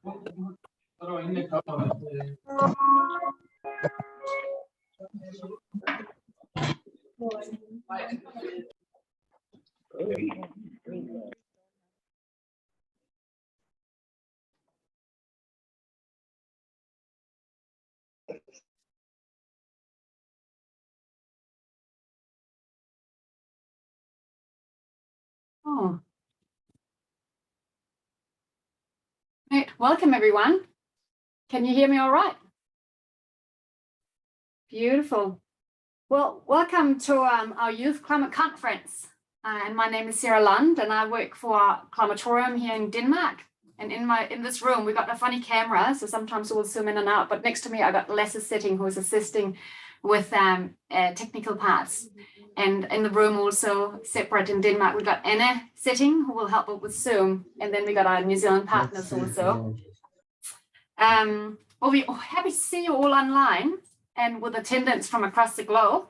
Oh. Right. Welcome, everyone. Can you hear me all right? Beautiful. Well, welcome to our Youth Climate Conference. And my name is Sarah Lund, and I work for Klimatorium here in Denmark. And in this room, we've got a funny camera, so sometimes we'll zoom in and out. But next to me, I've got Lasse sitting, who is assisting with technical parts. And in the room also separate in Denmark, we've got Anna sitting, who will help with Zoom. And then we got our New Zealand partners also. Well, we're happy to see you all online and with attendance from across the globe.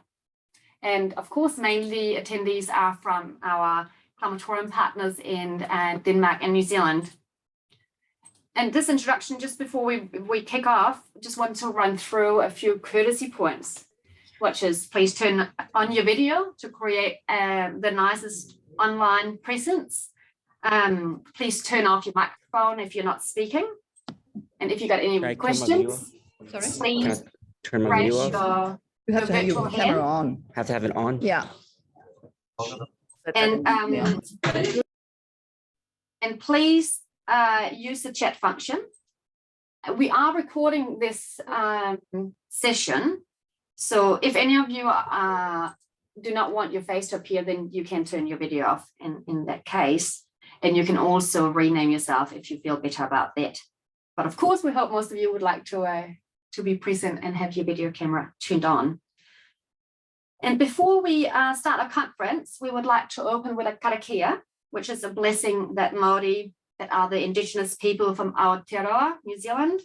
And of course, mainly attendees are from our Klimatorium partners in Denmark and New Zealand. And this introduction, just before we kick off, just want to run through a few courtesy points, which is please turn on your video to create the nicest online presence. Please turn off your microphone if you're not speaking. And if you got any questions, please turn my video off. You have to have your camera on. Have to have it on? Yeah. And please use the chat function. We are recording this session. So if any of you do not want your face to appear, then you can turn your video off in that case. And you can also rename yourself if you feel better about that. But of course, we hope most of you would like to be present and have your video camera turned on. And before we start our conference, we would like to open with a karakia, which is a blessing that Māori, that are the Indigenous people from Aotearoa, New Zealand,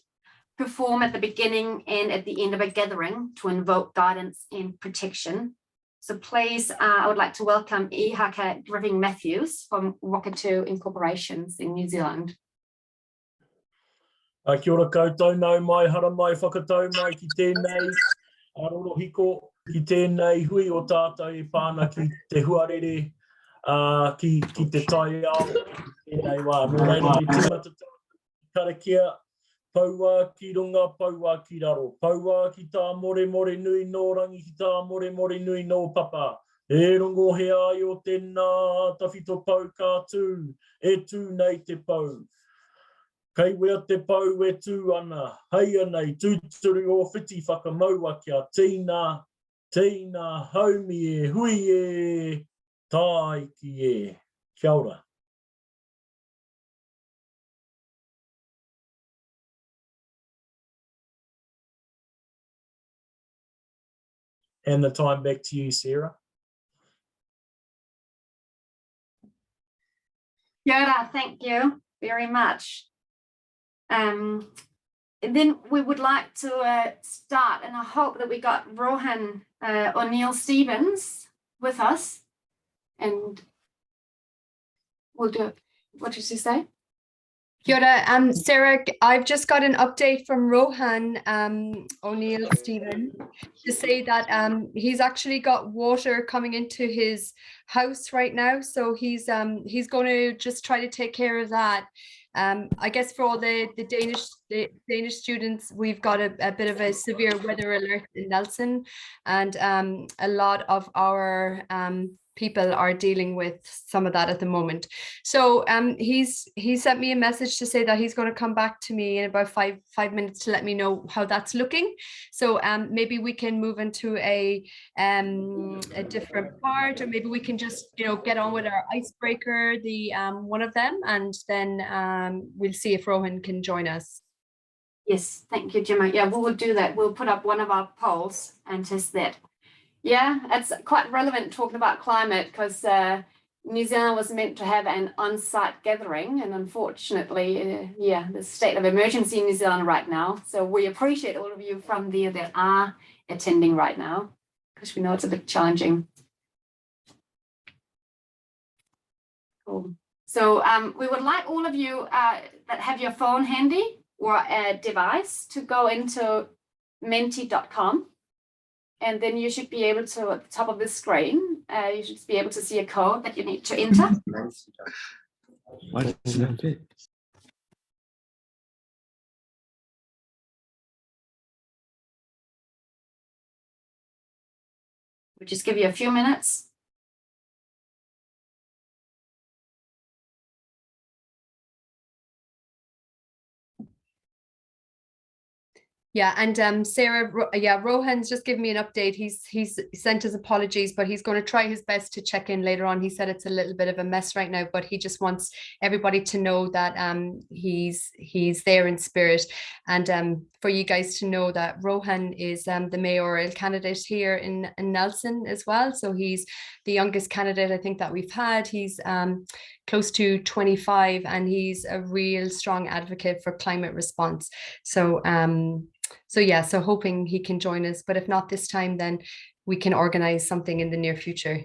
perform at the beginning and at the end of a gathering to invoke guidance and protection. So please, I would like to welcome Ihaka Driving Matthews from Wakatu Incorporations in New Zealand. Kia ora koutou, nau mai, hara mai, whakatau mai ki tēnei aroro hiko, ki tēnei hui o tātou e pāna ki te huarere, ki te tai ao, tēnei wā. Nō reira, me tīmata karakia, paua ki runga, paua ki raro, paua ki tā more more nui no rangi, ki tā more more nui no papa. E rongo he ai o tēnā, tawhito pau kātū, e tū nei te pau. Kei wea te pau e tū ana, hei anei, tūturu o whiti whakamaua kia tīna, tīna, haumi e, hui e, tāi ki e. Kia ora. And the time back to you, Sarah. Kia ora, thank you very much. And then we would like to start, and I hope that we got Rohan O'Neill Stevens with us, and we'll do it. What did you say? Kia ora, Sarah, I've just got an update from Rohan O'Neill Stephen to say that he's actually got water coming into his house right now, so he's going to just try to take care of that. I guess for all the Danish students, we've got a bit of a severe weather alert in Nelson, and a lot of our people are dealing with some of that at the moment. So he sent me a message to say that he's going to come back to me in about five minutes to let me know how that's looking. So maybe we can move into a different part, or maybe we can just get on with our icebreaker, the one of them, and then we'll see if Rohan can join us. Yes, thank you, Gemma. Yeah, we'll do that. We'll put up one of our polls and test that. Yeah, it's quite relevant talking about climate, because New Zealand was meant to have an on-site gathering, and unfortunately, there's a state of emergency in New Zealand right now. So we appreciate all of you from there that are attending right now, because we know it's a bit challenging. Cool. So we would like all of you that have your phone handy or a device to go into menti.com. And then you should be able to, at the top of the screen, you should be able to see a code that you need to enter. We'll just give you a few minutes. Yeah, and Sarah, Rohan's just given me an update. He's sent his apologies, but he's going to try his best to check in later on. He said it's a little bit of a mess right now, but he just wants everybody to know that he's there in spirit, and for you guys to know that Rohan is the mayoral candidate here in Nelson as well. So he's the youngest candidate I think that we've had. He's close to 25, and he's a real strong advocate for climate response. So so hoping he can join us, but if not this time, then we can organize something in the near future.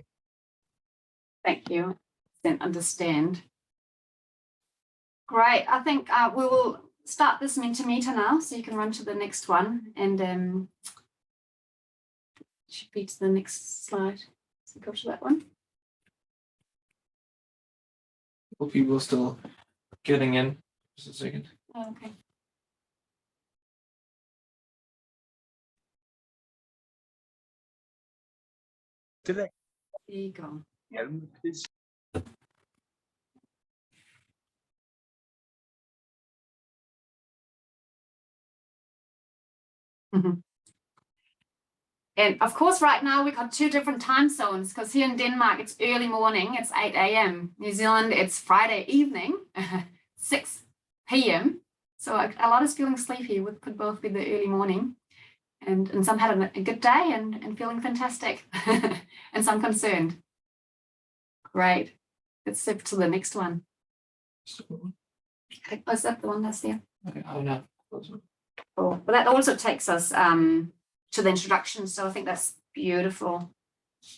Thank you. Then understand. Great. I think we will start this Mentimeter now, so you can run to the next one, and should be to the next slide. So go to that one. Well, people are still getting in. Just a second. Oh, okay. There you go. And of course, right now we've got 2 different time zones, because here in Denmark it's early morning, it's 8 a.m. New Zealand, it's Friday evening, 6 p.m. So a lot is feeling sleepy. It could both be the early morning, and some had a good day and feeling fantastic, and some concerned. Great. Let's shift to the next one. Oh, is that the one that's there? Okay, oh no. Oh, well, that also takes us to the introduction. So I think that's beautiful.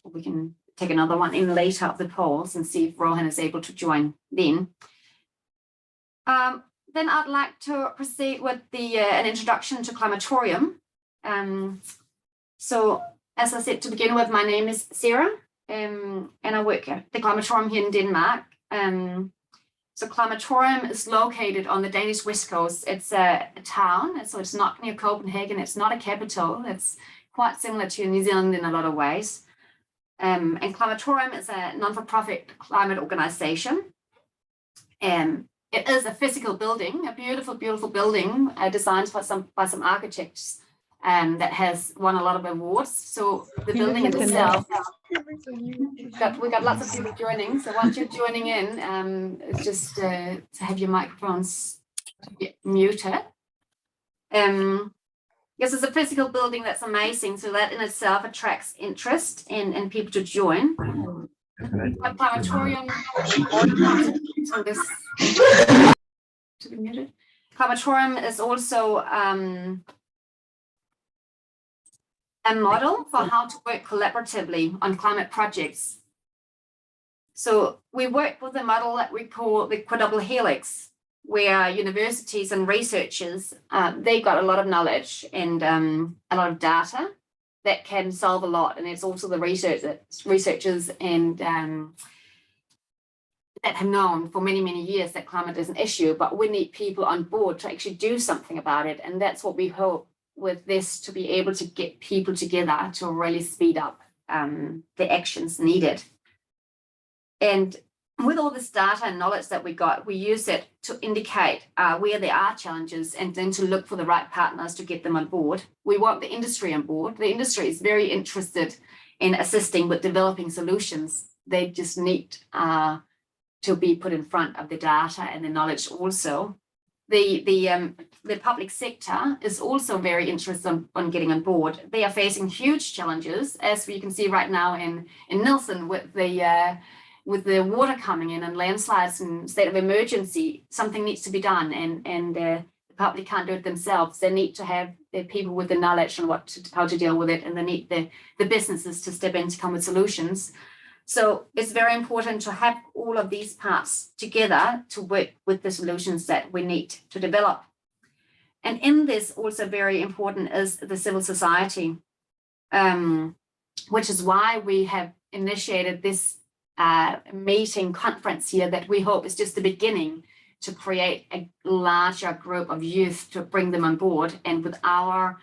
We can take another one in later of the polls and see if Rohan is able to join then. Then I'd like to proceed with an introduction to Klimatorium. So as I said to begin with, my name is Sarah, and I work at the Klimatorium here in Denmark. So Klimatorium is located on the Danish west coast. It's a town, so it's not near Copenhagen. It's not a capital. It's quite similar to New Zealand in a lot of ways. And Klimatorium is a non-for-profit climate organization. It is a physical building, a beautiful, beautiful building designed by some architects that has won a lot of awards. So the building itself, we got lots of people joining. So once you're joining in, it's just to have your microphones muted. Yes, it's a physical building that's amazing. So that in itself attracts interest and people to join. Klimatorium, so this to be muted. Klimatorium is also a model for how to work collaboratively on climate projects. So we work with a model that we call the quadruple helix, where universities and researchers, they got a lot of knowledge and a lot of data that can solve a lot. And it's also the researchers and that have known for many, many years that climate is an issue, but we need people on board to actually do something about it. And that's what we hope with this, to be able to get people together to really speed up the actions needed. And with all this data and knowledge that we got, we use it to indicate where there are challenges and then to look for the right partners to get them on board. We want the industry on board. The industry is very interested in assisting with developing solutions. They just need to be put in front of the data and the knowledge also. The public sector is also very interested on getting on board. They are facing huge challenges, as we can see right now in Nelson with the water coming in and landslides and state of emergency. Something needs to be done, and the public can't do it themselves. They need to have the people with the knowledge on how to deal with it, and they need the businesses to step in to come with solutions. So it's very important to have all of these parts together to work with the solutions that we need to develop. And in this, also very important is the civil society, which is why we have initiated this meeting conference here that we hope is just the beginning to create a larger group of youth to bring them on board, and with our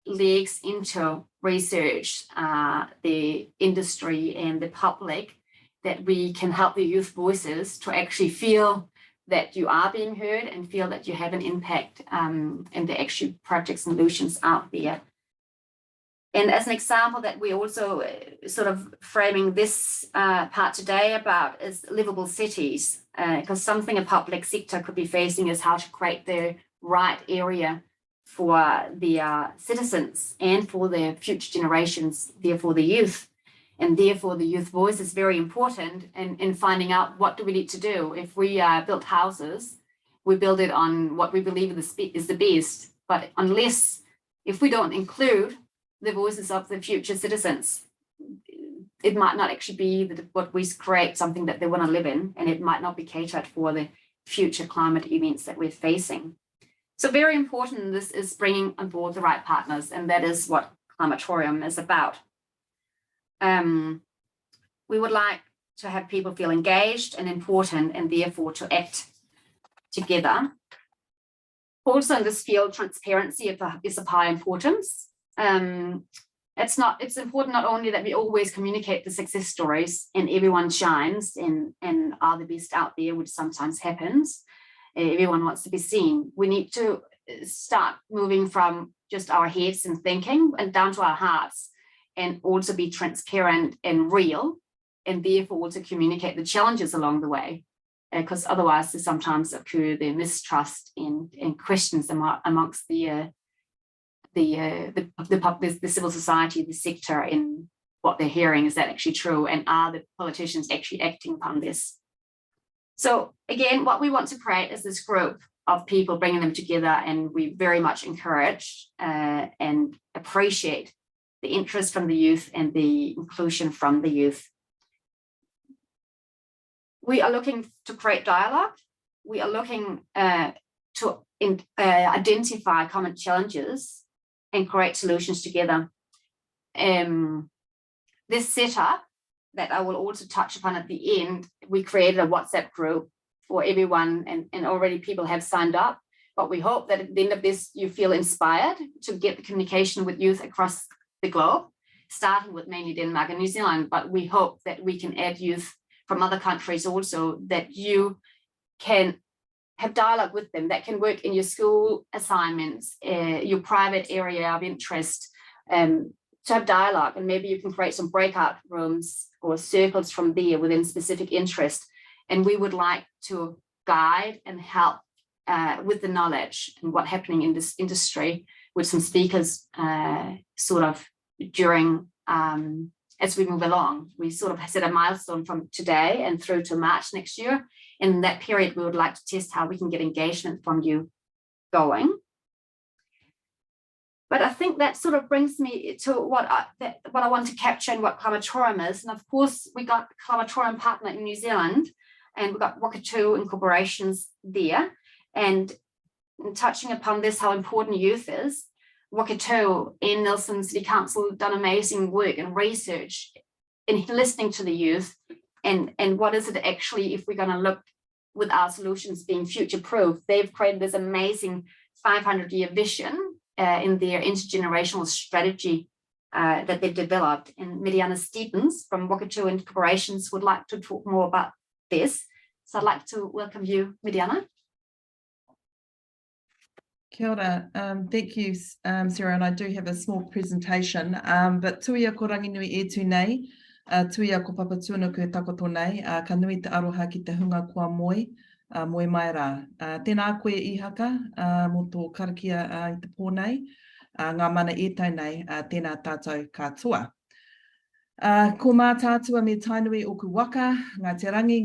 legs into research, the industry and the public, that we can help the youth voices to actually feel that you are being heard and feel that you have an impact in the actual project solutions out there. And as an example that we also sort of framing this part today about is livable cities, because something a public sector could be facing is how to create the right area for the citizens and for the future generations, therefore the youth. And therefore the youth voice is very important in finding out what do we need to do. If we build houses, we build it on what we believe is the best. But if we don't include the voices of the future citizens, it might not actually be what we create something that they want to live in, and it might not be catered for the future climate events that we're facing. So very important, this is bringing on board the right partners, and that is what Klimatorium is about. We would like to have people feel engaged and important, and therefore to act together. Also in this field, transparency is of high importance. It's important not only that we always communicate the success stories and everyone shines and are the best out there, which sometimes happens. Everyone wants to be seen. We need to start moving from just our heads and thinking and down to our hearts, and also be transparent and real, and therefore also communicate the challenges along the way, because otherwise there sometimes occur the mistrust and questions amongst the civil society, the sector, in what they're hearing. Is that actually true? And are the politicians actually acting upon this? So again, what we want to create is this group of people, bringing them together, and we very much encourage and appreciate the interest from the youth and the inclusion from the youth. We are looking to create dialogue. We are looking to identify common challenges and create solutions together. This setup that I will also touch upon at the end, we created a WhatsApp group for everyone, and already people have signed up, but we hope that at the end of this you feel inspired to get the communication with youth across the globe, starting with mainly Denmark and New Zealand, but we hope that we can add youth from other countries also, that you can have dialogue with them, that can work in your school assignments, your private area of interest, to have dialogue, and maybe you can create some breakout rooms or circles from there within specific interest. And we would like to guide and help with the knowledge and what's happening in this industry, with some speakers sort of during as we move along. We sort of set a milestone from today and through to March next year. In that period, we would like to test how we can get engagement from you going. But I think that sort of brings me to what I want to capture and what Klimatorium is. And of course, we got a Klimatorium partner in New Zealand, and we've got Wakatu incorporations there. And touching upon this, how important youth is, Wakatu and Nelson City Council have done amazing work and research in listening to the youth, and what is it actually, if we're going to look with our solutions being future-proof. They've created this amazing 500-year vision in their intergenerational strategy that they've developed. And Mediana Stevens from Wakatu Incorporations would like to talk more about this. So I'd like to welcome you, Mediana. Kia ora. Thank you, Sarah, and I do have a small presentation, but tuia ko rangi nui e tu nei, tuia ko papatūna ko takoto nei, ka nui te aroha ki te hunga kua moe, moe mai rā. Tēnā koe I haka, mō tō karakia I te pōnei, ngā mana e tai nei, tēnā tātou katoa. Ko mā tātua me tainui o ku waka, ngā te rangi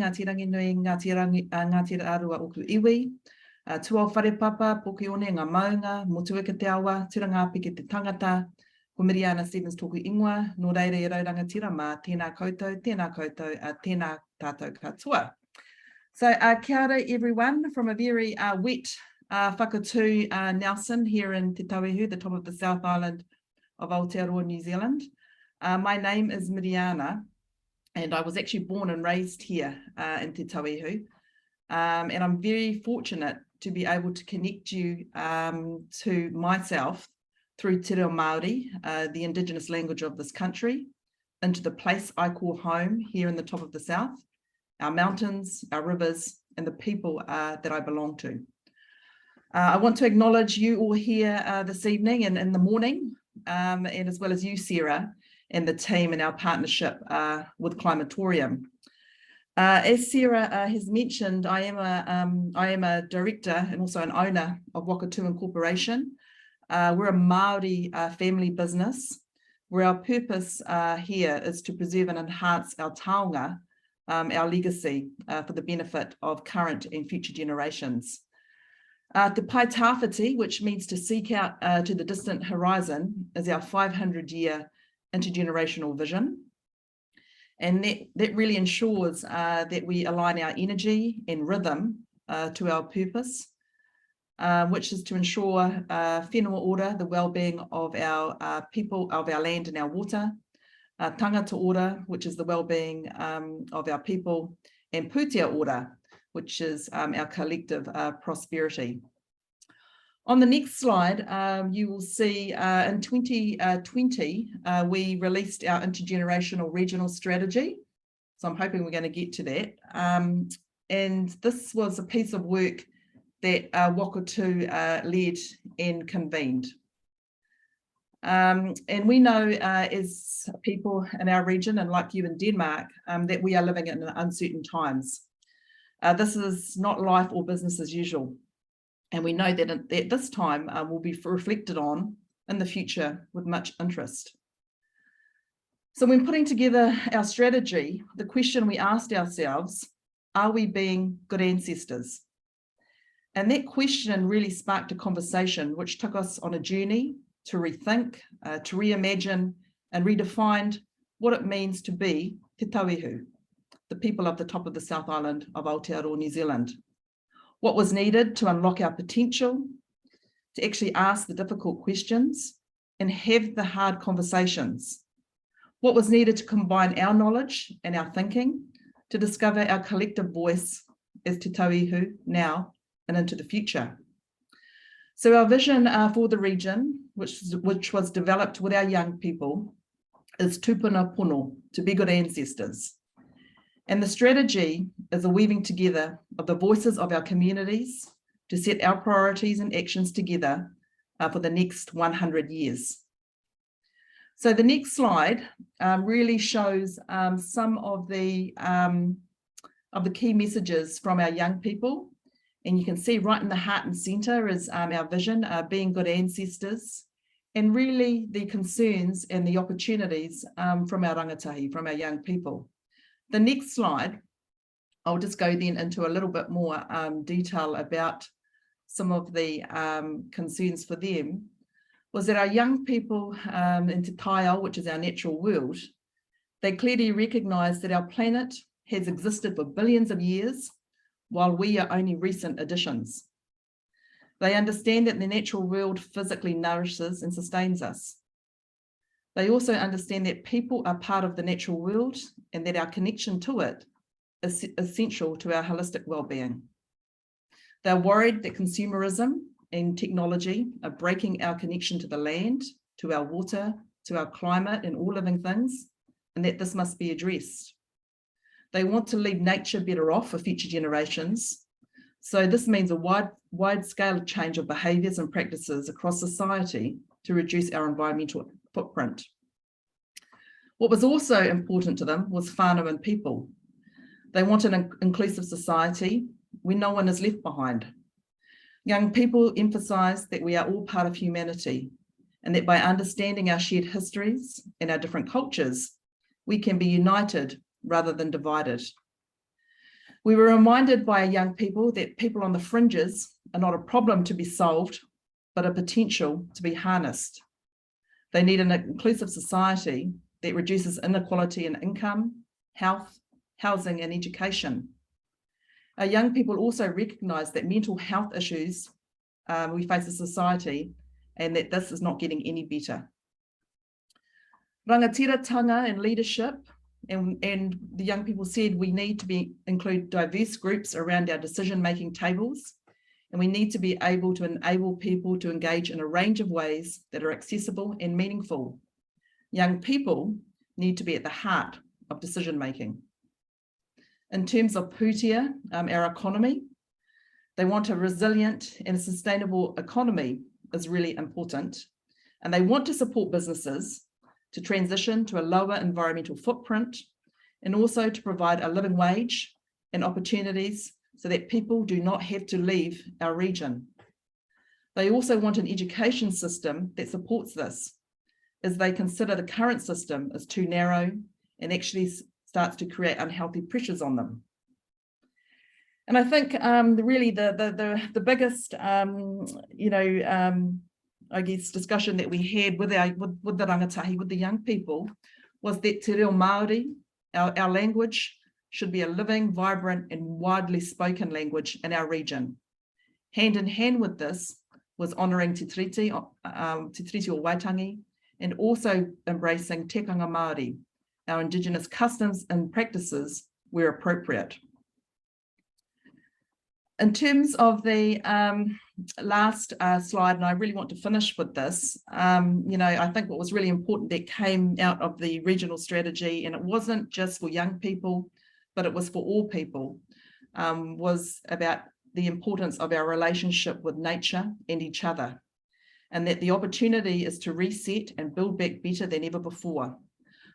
nui, ngā te arua o ku iwi, tua o whare papa, poke one ngā maunga, motueka te awa, tiranga piki te tangata, Ko Miriana Stevens tōku ingoa, nō reira e raurangatira mā, tēnā koutou, tēnā tātou katoa. So kia ora everyone from a very wet whakatū Nelson here in Te Tauihu, the top of the South Island of Aotearoa, New Zealand. My name is Miriana and I was actually born and raised here in Te Tauihu. And I'm very fortunate to be able to connect you to myself through Te Reo Māori, the Indigenous language of this country, into the place I call home here in the top of the South, our mountains, our rivers, and the people that I belong to. I want to acknowledge you all here this evening and in the morning, and as well as you, Sarah, and the team in our partnership with Klimatorium. As Sarah has mentioned, I am a director and also an owner of Wakatū Incorporation. We're a Māori family business where our purpose here is to preserve and enhance our taonga, our legacy for the benefit of current and future generations. Te Pai Tāwhiti, which means to seek out to the distant horizon, is our 500-year intergenerational vision. And that really ensures that we align our energy and rhythm to our purpose, which is to ensure whenua ora, the well-being of our people, of our land and our water, tangata ora, which is the well-being of our people, and pūtea ora, which is our collective prosperity. On the next slide, you will see in 2020, we released our intergenerational regional strategy. So I'm hoping we're going to get to that. And this was a piece of work that Wakatū led and convened. And we know as people in our region, and like you in Denmark, that we are living in uncertain times. This is not life or business as usual. And we know that at this time will be reflected on in the future with much interest. So when putting together our strategy, the question we asked ourselves, are we being good ancestors? And that question really sparked a conversation which took us on a journey to rethink, to reimagine and redefine what it means to be Te Tauihu, the people of the top of the South Island of Aotearoa, New Zealand. What was needed to unlock our potential, to actually ask the difficult questions and have the hard conversations. What was needed to combine our knowledge and our thinking to discover our collective voice as Te Tauihu now and into the future. So our vision for the region, which was developed with our young people, is tupuna pono, to be good ancestors. And the strategy is a weaving together of the voices of our communities to set our priorities and actions together for the next 100 years. So the next slide really shows some of the key messages from our young people. And you can see right in the heart and center is our vision, being good ancestors, and really the concerns and the opportunities from our rangatahi, from our young people. The next slide, I'll just go then into a little bit more detail about some of the concerns for them, was that our young people in Te Taiao, which is our natural world, they clearly recognise that our planet has existed for billions of years, while we are only recent additions. They understand that the natural world physically nourishes and sustains us. They also understand that people are part of the natural world and that our connection to it is essential to our holistic well-being. They're worried that consumerism and technology are breaking our connection to the land, to our water, to our climate and all living things, and that this must be addressed. They want to leave nature better off for future generations. So this means a wide-scale change of behaviours and practices across society to reduce our environmental footprint. What was also important to them was whānau and people. They want an inclusive society where no one is left behind. Young people emphasise that we are all part of humanity and that by understanding our shared histories and our different cultures, we can be united rather than divided. We were reminded by our young people that people on the fringes are not a problem to be solved, but a potential to be harnessed. They need an inclusive society that reduces inequality in income, health, housing, and education. Our young people also recognise that mental health issues we face as society, and that this is not getting any better. Rangatiratanga and leadership, and the young people said we need to include diverse groups around our decision-making tables, and we need to be able to enable people to engage in a range of ways that are accessible and meaningful. Young people need to be at the heart of decision-making. In terms of pūtea, our economy, they want a resilient and sustainable economy is really important, and they want to support businesses to transition to a lower environmental footprint, and also to provide a living wage and opportunities so that people do not have to leave our region. They also want an education system that supports this, as they consider the current system as too narrow and actually starts to create unhealthy pressures on them. And I think really the biggest, I guess, discussion that we had with the rangatahi, with the young people, was that te reo Māori, our language, should be a living, vibrant, and widely spoken language in our region. Hand in hand with this was honouring te tiriti o Waitangi, and also embracing tekanga Māori, our Indigenous customs and practices where appropriate. In terms of the last slide, and I really want to finish with this, I think what was really important that came out of the regional strategy, and it wasn't just for young people, but it was for all people, was about the importance of our relationship with nature and each other, and that the opportunity is to reset and build back better than ever before.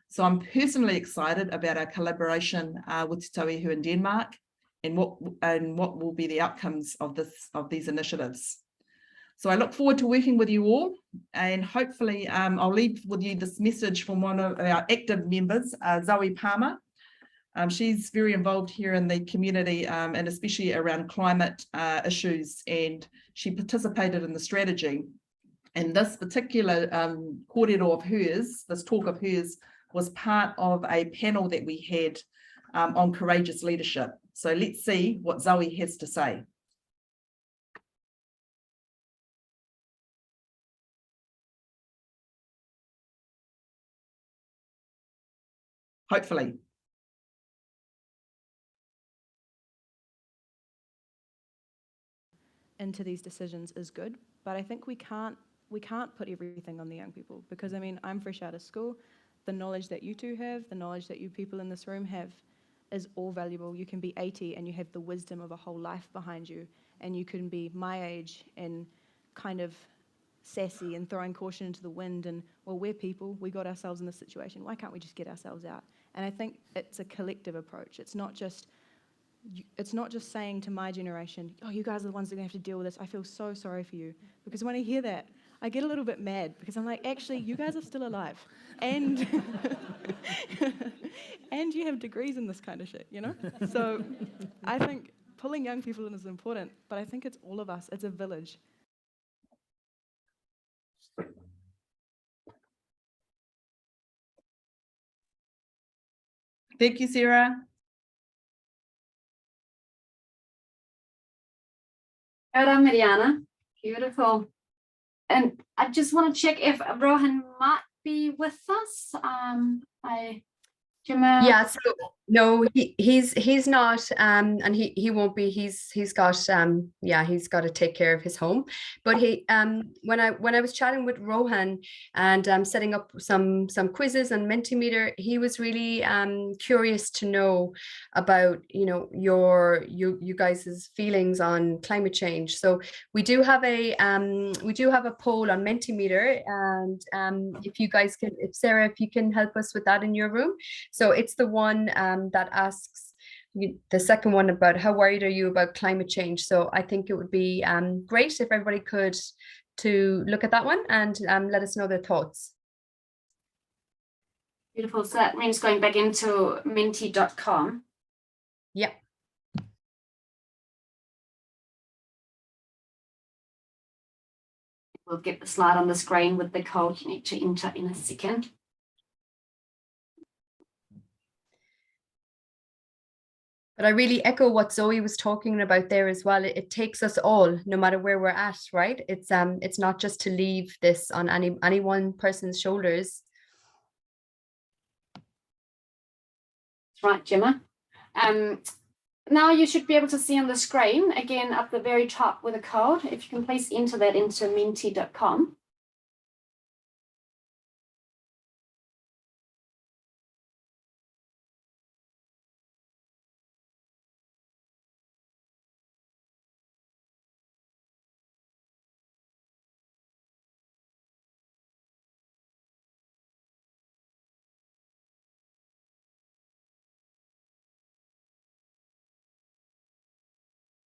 So I'm personally excited about our collaboration with Te Tauihu in Denmark, and what will be the outcomes of these initiatives. So I look forward to working with you all, and hopefully I'll leave with you this message from one of our active members, Zoe Palmer. She's very involved here in the community, and especially around climate issues, and she participated in the strategy. And this particular kōrero of hers, this talk of hers, was part of a panel that we had on courageous leadership. So let's see what Zoe has to say. Hopefully. Into these decisions is good, but I think we can't put everything on the young people, because I mean, I'm fresh out of school. The knowledge that you two have, the knowledge that you people in this room have, is all valuable. You can be 80 and you have the wisdom of a whole life behind you, and you can be my age and kind of sassy and throwing caution into the wind, and well, we're people, we got ourselves in this situation, why can't we just get ourselves out? And I think it's a collective approach. It's not just saying to my generation, oh, you guys are the ones that are going to have to deal with this. I feel so sorry for you. Because when I hear that, I get a little bit mad, because I'm like, actually, you guys are still alive. And and you have degrees in this kind of shit, you know? So I think pulling young people in is important, but I think it's all of us. It's a village. Thank you, Sarah. Ora, Mariana. Beautiful. And I just want to check if Rohan might be with us. Yeah, so no, he's not, and he won't be. He's got he's got to take care of his home. But he when I was chatting with Rohan and setting up some quizzes and Mentimeter, he was really curious to know about you guys' feelings on climate change. So we do have a poll on Mentimeter, and if you guys can, if Sarah, if you can help us with that in your room. So it's the one that asks, the second one about how worried are you about climate change. So I think it would be great if everybody could to look at that one and let us know their thoughts. Beautiful. So that means going back into menti.com. Yeah. we'll get the slide on the screen with the code you need to enter in a second. But I really echo what Zoe was talking about there as well. It takes us all, no matter where we're at, right? It's not just to leave this on any one person's shoulders. That's right, Gemma. Now you should be able to see on the screen, again, at the very top with a code. If you can please enter that into menti.com.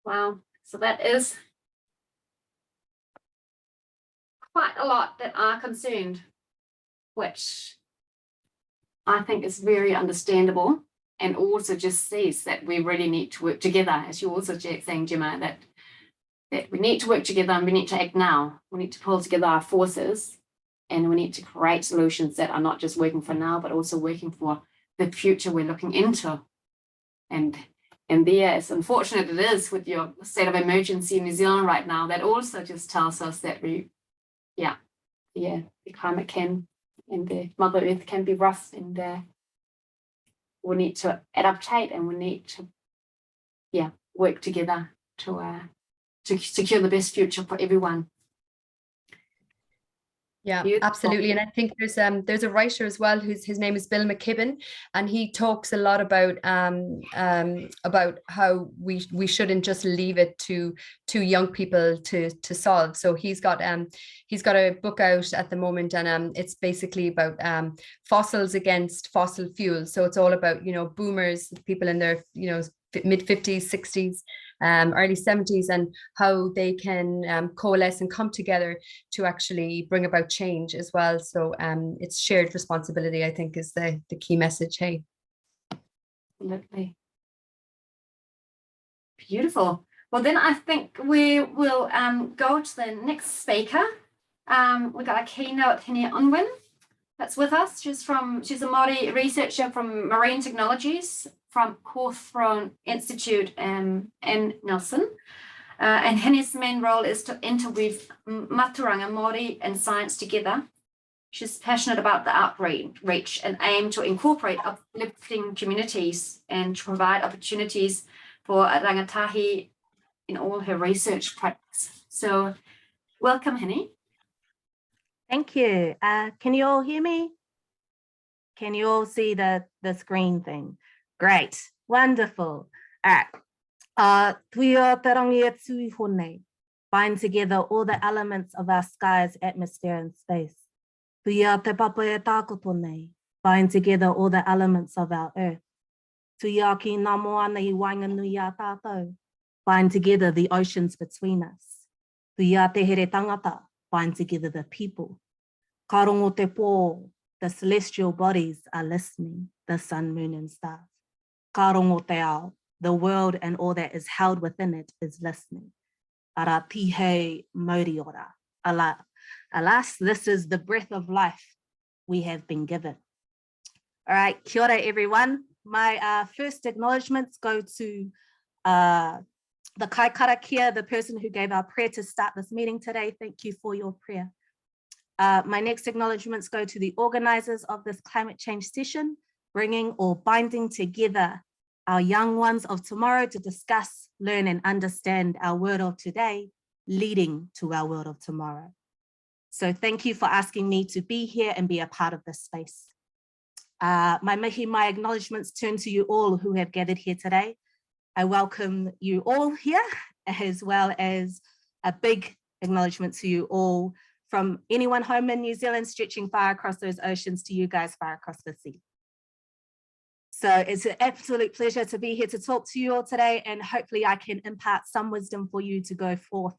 Wow, so that is quite a lot that are concerned, which I think is very understandable, and also just says that we really need to work together, as you also saying, Gemma, that we need to work together and we need to act now. We need to pull together our forces, and we need to create solutions that are not just working for now, but also working for the future we're looking into. And there, as unfortunate it is with your state of emergency in New Zealand right now, that also just tells us that the climate can, and the Mother Earth can be rough, and we need to adaptate, and we need to, work together to secure the best future for everyone. Yeah, Beautiful. absolutely. And I think there's a writer as well his name is Bill McKibben, and he talks a lot about how we shouldn't just leave it to young people to solve. So he's got a book out at the moment, and it's basically about fossils against fossil fuels. So it's all about, boomers, people in their mid 50s, 60s, early 70s, and how they can coalesce and come together to actually bring about change as well. So it's shared responsibility, I think, is the key message. Hey, Absolutely. Beautiful. Well, then I think we will go to the next speaker. We've got a keynote, Hene Unwin, that's with us. She's a Māori researcher from Marine Technologies from Cawthron Institute in Nelson. And Hene's main role is to interweave Maturanga, Māori and science together. She's passionate about the outreach and aim to incorporate uplifting communities and to provide opportunities for rangatahi in all her research projects. So welcome, Hene. Thank you. Can you all hear me? Can you all see the screen thing? Great, wonderful. All right. Tuia tarangi e tui hone, bind together all the elements of our skies, atmosphere, and space. Tuia te papa e tākoto nei, bind together all the elements of our earth. Tuia ki ngā moana I wainganui a tātou, bind together the oceans between us. Tuia te here tangata, bind together the people. Ka rongo te pō, the celestial bodies are listening, the sun, moon, and stars. Ka rongo te ao, the world and all that is held within it is listening. Ara tihei mauri ora. Alas, this is the breath of life we have been given. All right, kia ora everyone. My first acknowledgements go to the kai karakia, the person who gave our prayer to start this meeting today. Thank you for your prayer. My next acknowledgements go to the organizers of this climate change session, bringing or binding together our young ones of tomorrow to discuss, learn, and understand our world of today, leading to our world of tomorrow. So thank you for asking me to be here and be a part of this space. My acknowledgements turn to you all who have gathered here today. I welcome you all here, as well as a big acknowledgement to you all, from anyone home in New Zealand stretching far across those oceans to you guys far across the sea. So it's an absolute pleasure to be here to talk to you all today, and hopefully I can impart some wisdom for you to go forth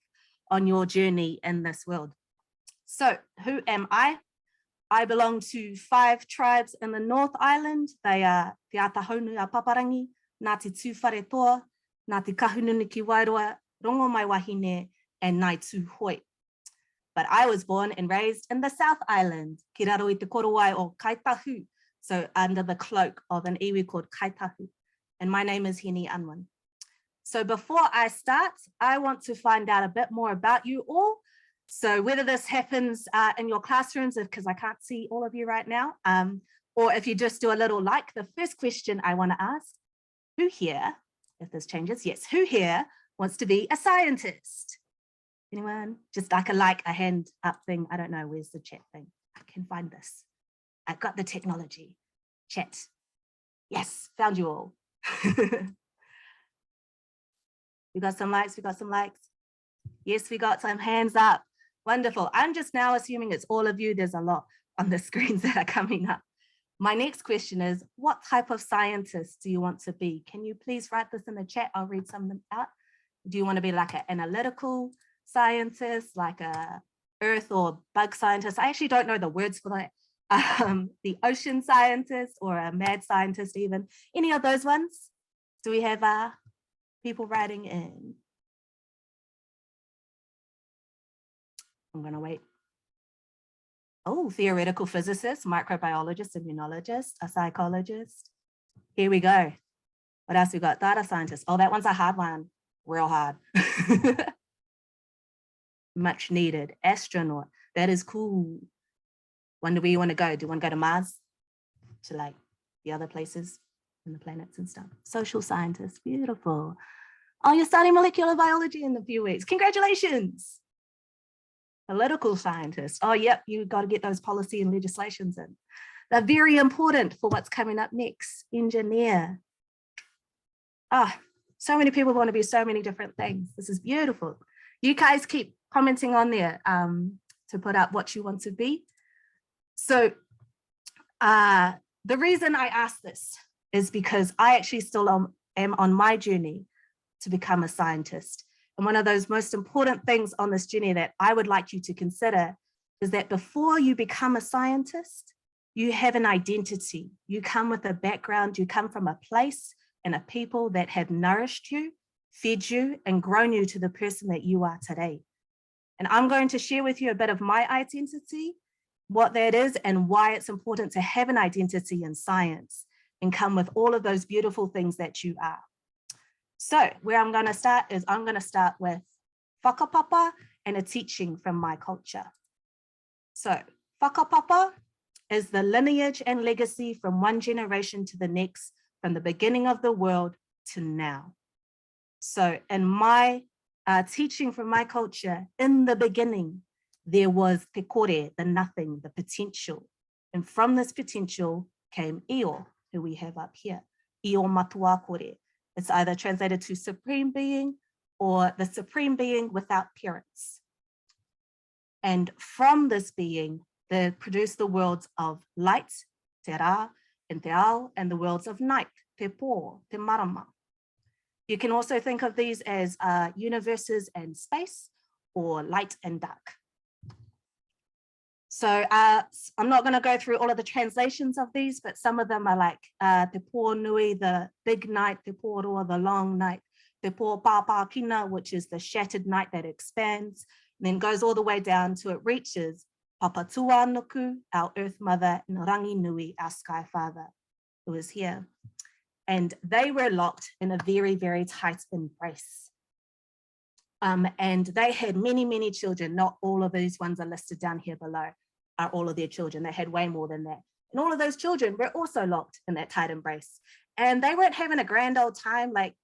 on your journey in this world. So who am I? I belong to 5 tribes in the North Island. They are Te Atahaunu a Paparangi, Ngā Te Tūwhare Toa, Ngā Te Kahununu ki Wairoa, Rongo Mai Wahine, and Ngāi Tū Hoi. but I was born and raised in the South Island, ki raro I te korowai o Kaitahu, so under the cloak of an iwi called Kaitahu. And my name is Hini Anwan. So before I start, I want to find out a bit more about you all. So whether this happens in your classrooms, because I can't see all of you right now, or if you just do a little like, the first question I want to ask, who here, if this changes, yes, who here wants to be a scientist? Anyone? Just like a hand up thing. I don't know, where's the chat thing? I can find this. I've got the technology. Chat. Yes, found you all. We got some likes, we got some likes. Yes, we got some hands up. Wonderful. I'm just now assuming it's all of you. There's a lot on the screens that are coming up. My next question is, what type of scientist do you want to be? Can you please write this in the chat? I'll read some of them out. Do you want to be like an analytical scientist, like a earth or bug scientist? I actually don't know the words for that. The ocean scientist or a mad scientist even. Any of those ones? Do we have people writing in? I'm gonna wait. Oh, theoretical physicist, microbiologist, immunologist, a psychologist. Here we go. What else we got? Data scientist. Oh, that one's a hard one, real hard. Much needed. Astronaut. That is cool. Wonder where you want to go. Do you want to go to Mars? To like the other places and the planets and stuff. Social scientist. Beautiful. Oh, you're starting molecular biology in a few weeks. Congratulations. Political scientist. Oh, yep, you got to get those policy and legislations in. They're very important for what's coming up next. Engineer. Ah, so many people want to be so many different things. This is beautiful. You guys keep commenting on there to put up what you want to be. So the reason I ask this is because I actually still am on my journey to become a scientist. And one of those most important things on this journey that I would like you to consider is that before you become a scientist, you have an identity. You come with a background, you come from a place and a people that have nourished you, fed you, and grown you to the person that you are today. And I'm going to share with you a bit of my identity, what that is, and why it's important to have an identity in science and come with all of those beautiful things that you are. So where I'm going to start is I'm going to start with whakapapa and a teaching from my culture. So whakapapa is the lineage and legacy from one generation to the next, from the beginning of the world to now. So in my teaching from my culture, in the beginning, there was te kore, the nothing, the potential. And from this potential came io, who we have up here, io matua kore. It's either translated to supreme being or the supreme being without parents. And from this being, they produced the worlds of light, te rā, and te ao, and the worlds of night, te pō, te marama. You can also think of these as universes and space, or light and dark. So I'm not going to go through all of the translations of these, but some of them are like te pō nui, the big night, te pō roa, the long night, te pō pāpākina, which is the shattered night that expands, and then goes all the way down to it reaches Papatua Nuku, our Earth Mother, and Rangi Nui, our Sky Father, who is here. And they were locked in a very, very tight embrace. And they had many, many children. Not all of these ones are listed down here below are all of their children. They had way more than that. And all of those children were also locked in that tight embrace. And they weren't having a grand old time, like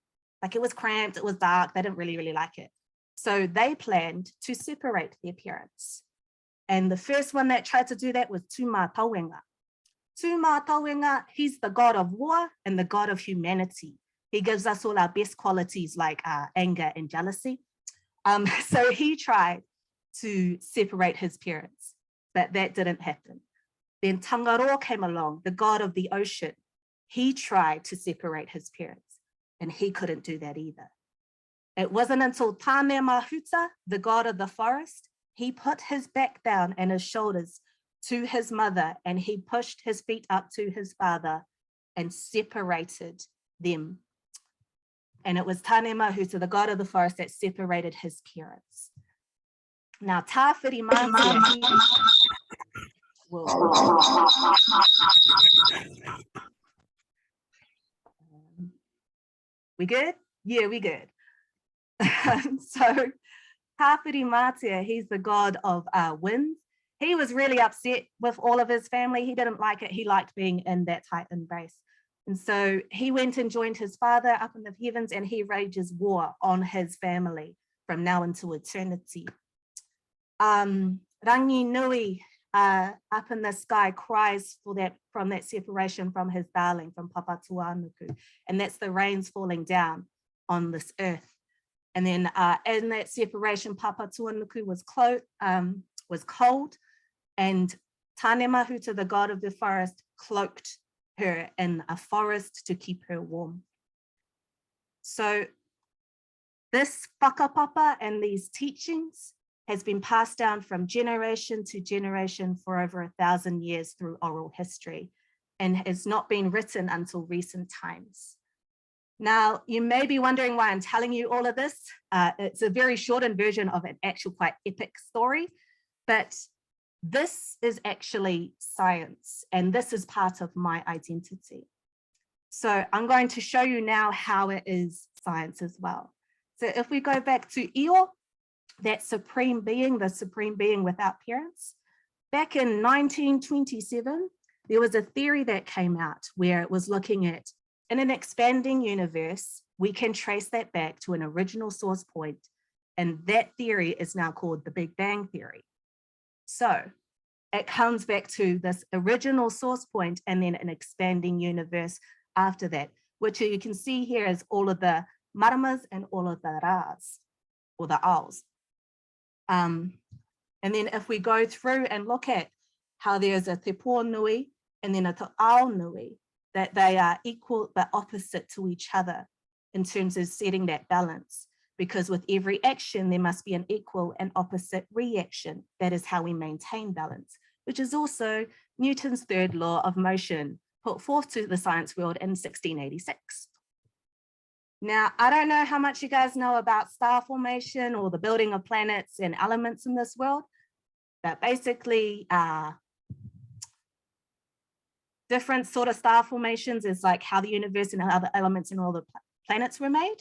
it was cramped, it was dark, they didn't really, really like it. So they planned to separate their parents. And the first one that tried to do that was Tuma Tawenga. Tuma Tawenga, he's the god of war and the god of humanity. He gives us all our best qualities like anger and jealousy. So he tried to separate his parents, but that didn't happen. Then Tangaroa came along, the god of the ocean. He tried to separate his parents, and he couldn't do that either. It wasn't until Tāne Mahuta, the god of the forest, he put his back down and his shoulders to his mother, and he pushed his feet up to his father and separated them. And it was Tāne Mahuta, the god of the forest, that separated his parents. Now, Tāwhiri Mātia, we good? Yeah, we good. So Tāwhiri Mātia, he's the god of winds. He was really upset with all of his family. He didn't like it. He liked being in that tight embrace. And so he went and joined his father up in the heavens, and he wages war on his family from now into eternity. Rangi Nui up in the sky cries for that, from that separation from his darling, from Papa Tuanuku. And that's the rains falling down on this earth. And then in that separation, Papa Tuanuku was cold, and Tāne Mahuta, the god of the forest, cloaked her in a forest to keep her warm. So this whakapapa and these teachings has been passed down from generation to generation for over 1,000 years through oral history, and has not been written until recent times. Now, you may be wondering why I'm telling you all of this. It's a very shortened version of an actual quite epic story, but this is actually science, and this is part of my identity. So I'm going to show you now how it is science as well. So if we go back to Io, that supreme being, the supreme being without parents, back in 1927, there was a theory that came out where it was looking at, in an expanding universe, we can trace that back to an original source point, and that theory is now called the Big Bang Theory. So it comes back to this original source point and then an expanding universe after that, which you can see here is all of the maramas and all of the ras, or the owls. And then if we go through and look at how there's a te pō nui and then a te ao nui, that they are equal but opposite to each other in terms of setting that balance. Because with every action, there must be an equal and opposite reaction. That is how we maintain balance, which is also Newton's third law of motion, put forth to the science world in 1686. Now, I don't know how much you guys know about star formation or the building of planets and elements in this world, but basically different sort of star formations is like how the universe and how the elements and all the planets were made.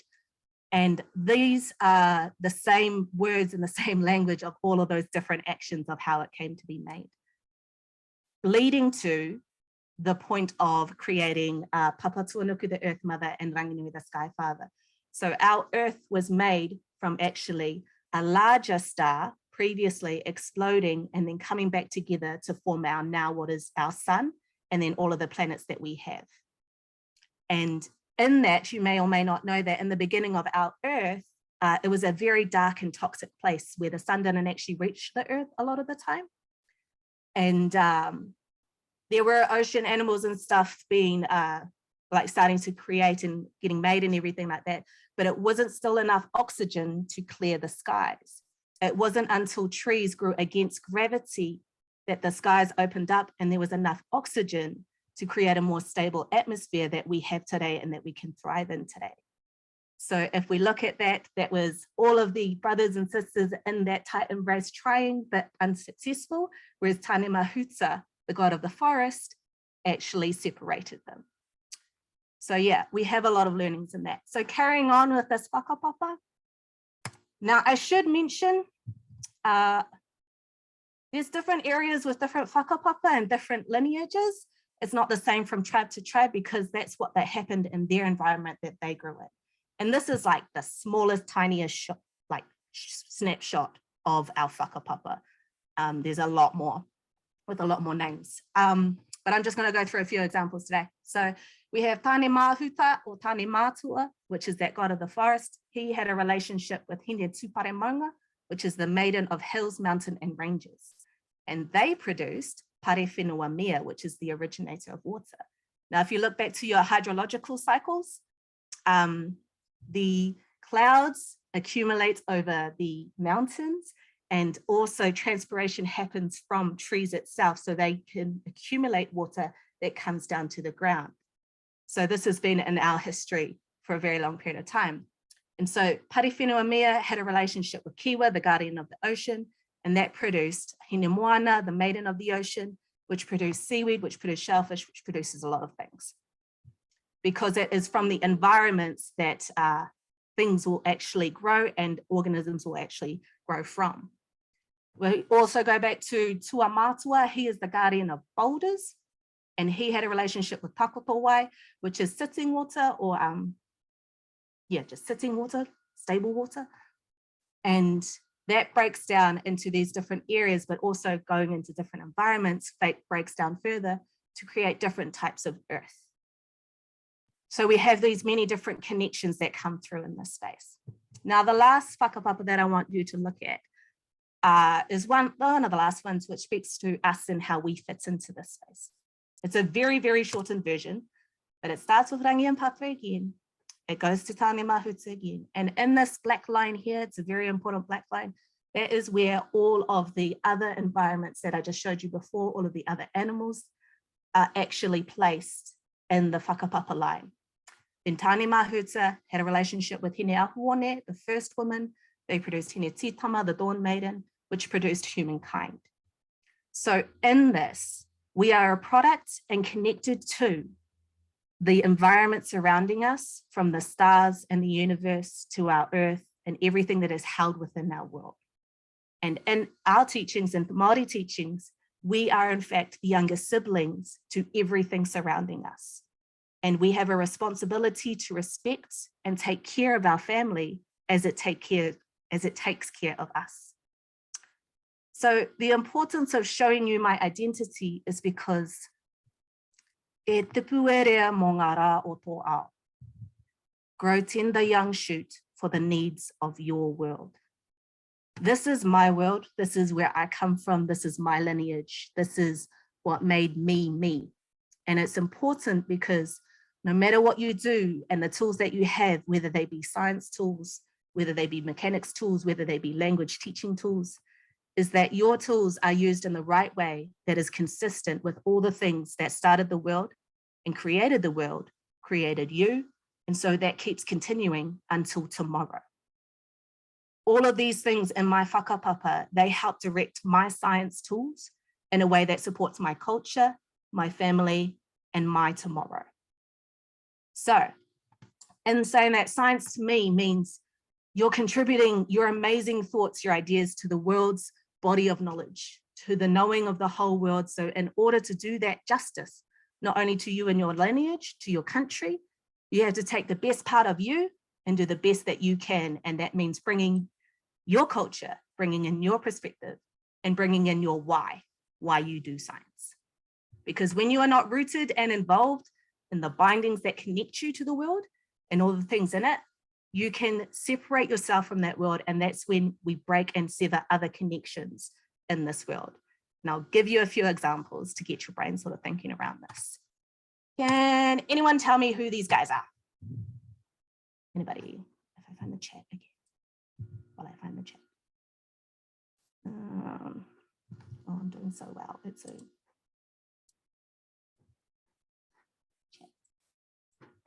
And these are the same words and the same language of all of those different actions of how it came to be made, leading to the point of creating Papa Tuanuku, the Earth Mother, and Ranginui, the Sky Father. So our Earth was made from actually a larger star previously exploding and then coming back together to form our now what is our sun, and then all of the planets that we have. And in that, you may or may not know that in the beginning of our Earth, it was a very dark and toxic place where the sun didn't actually reach the Earth a lot of the time. And there were ocean animals and stuff being like starting to create and getting made and everything like that, but it wasn't still enough oxygen to clear the skies. It wasn't until trees grew against gravity that the skies opened up and there was enough oxygen to create a more stable atmosphere that we have today and that we can thrive in today. So if we look at that, that was all of the brothers and sisters in that tight embrace trying, but unsuccessful, whereas Tāne Mahuta, the god of the forest, actually separated them. So yeah, we have a lot of learnings in that. So carrying on with this whakapapa. Now I should mention, there's different areas with different whakapapa and different lineages. It's not the same from tribe to tribe because that's what that happened in their environment that they grew in. And this is like the smallest, tiniest snapshot of our whakapapa. There's a lot more with a lot more names. But I'm just going to go through a few examples today. So we have Tāne Mahuta or Tāne Mātua, which is that god of the forest. He had a relationship with Hine Tupare Maunga, which is the maiden of hills, mountain, and ranges. And they produced Pare Whenua Mea, which is the originator of water. Now, if you look back to your hydrological cycles, the clouds accumulate over the mountains, and also transpiration happens from trees itself, so they can accumulate water that comes down to the ground. So this has been in our history for a very long period of time. And so Pare Whenua Mea had a relationship with Kiwa, the guardian of the ocean, and that produced hine moana, the maiden of the ocean, which produced seaweed, which produced shellfish, which produces a lot of things. Because it is from the environments that things will actually grow and organisms will actually grow from. We also go back to Tuamatua. He is the guardian of boulders, and he had a relationship with Takotowai, which is sitting water, or just sitting water, stable water. And that breaks down into these different areas, but also going into different environments, fate breaks down further to create different types of earth. So we have these many different connections that come through in this space. Now, the last whakapapa that I want you to look at is one of the last ones, which speaks to us and how we fit into this space. It's a very, very shortened version, but it starts with Rangi and Pāwhai again. It goes to Tāne Mahuta again. And in this black line here, it's a very important black line. That is where all of the other environments that I just showed you before, all of the other animals are actually placed in the whakapapa line. Then Tāne Mahuta had a relationship with Hine Ahuone, the first woman. They produced Hine Titama, the dawn maiden, which produced humankind. So in this, we are a product and connected to the environment surrounding us, from the stars and the universe to our earth and everything that is held within our world. And in our teachings and the Māori teachings, we are in fact the younger siblings to everything surrounding us. And we have a responsibility to respect and take care of our family as it takes care of us. So the importance of showing you my identity is because e te puerea mō ngā rā o tō ao. Grow tender young shoot for the needs of your world. This is my world. This is where I come from. This is my lineage. This is what made me, me. And it's important because no matter what you do and the tools that you have, whether they be science tools, whether they be mechanics tools, whether they be language teaching tools, is that your tools are used in the right way that is consistent with all the things that started the world and created the world, created you, and so that keeps continuing until tomorrow. All of these things in my whakapapa, they help direct my science tools in a way that supports my culture, my family, and my tomorrow. So, in saying that, science to me means you're contributing your amazing thoughts, your ideas to the world's body of knowledge, to the knowing of the whole world. So in order to do that justice, not only to you and your lineage, to your country, you have to take the best part of you and do the best that you can. And that means bringing your culture, bringing in your perspective, and bringing in your why you do science. Because when you are not rooted and involved in the bindings that connect you to the world and all the things in it, you can separate yourself from that world, and that's when we break and sever other connections in this world. And I'll give you a few examples to get your brain sort of thinking around this. Can anyone tell me who these guys are? Anybody? If I find the chat again, while I find the chat. Oh, I'm doing so well. It's a chat.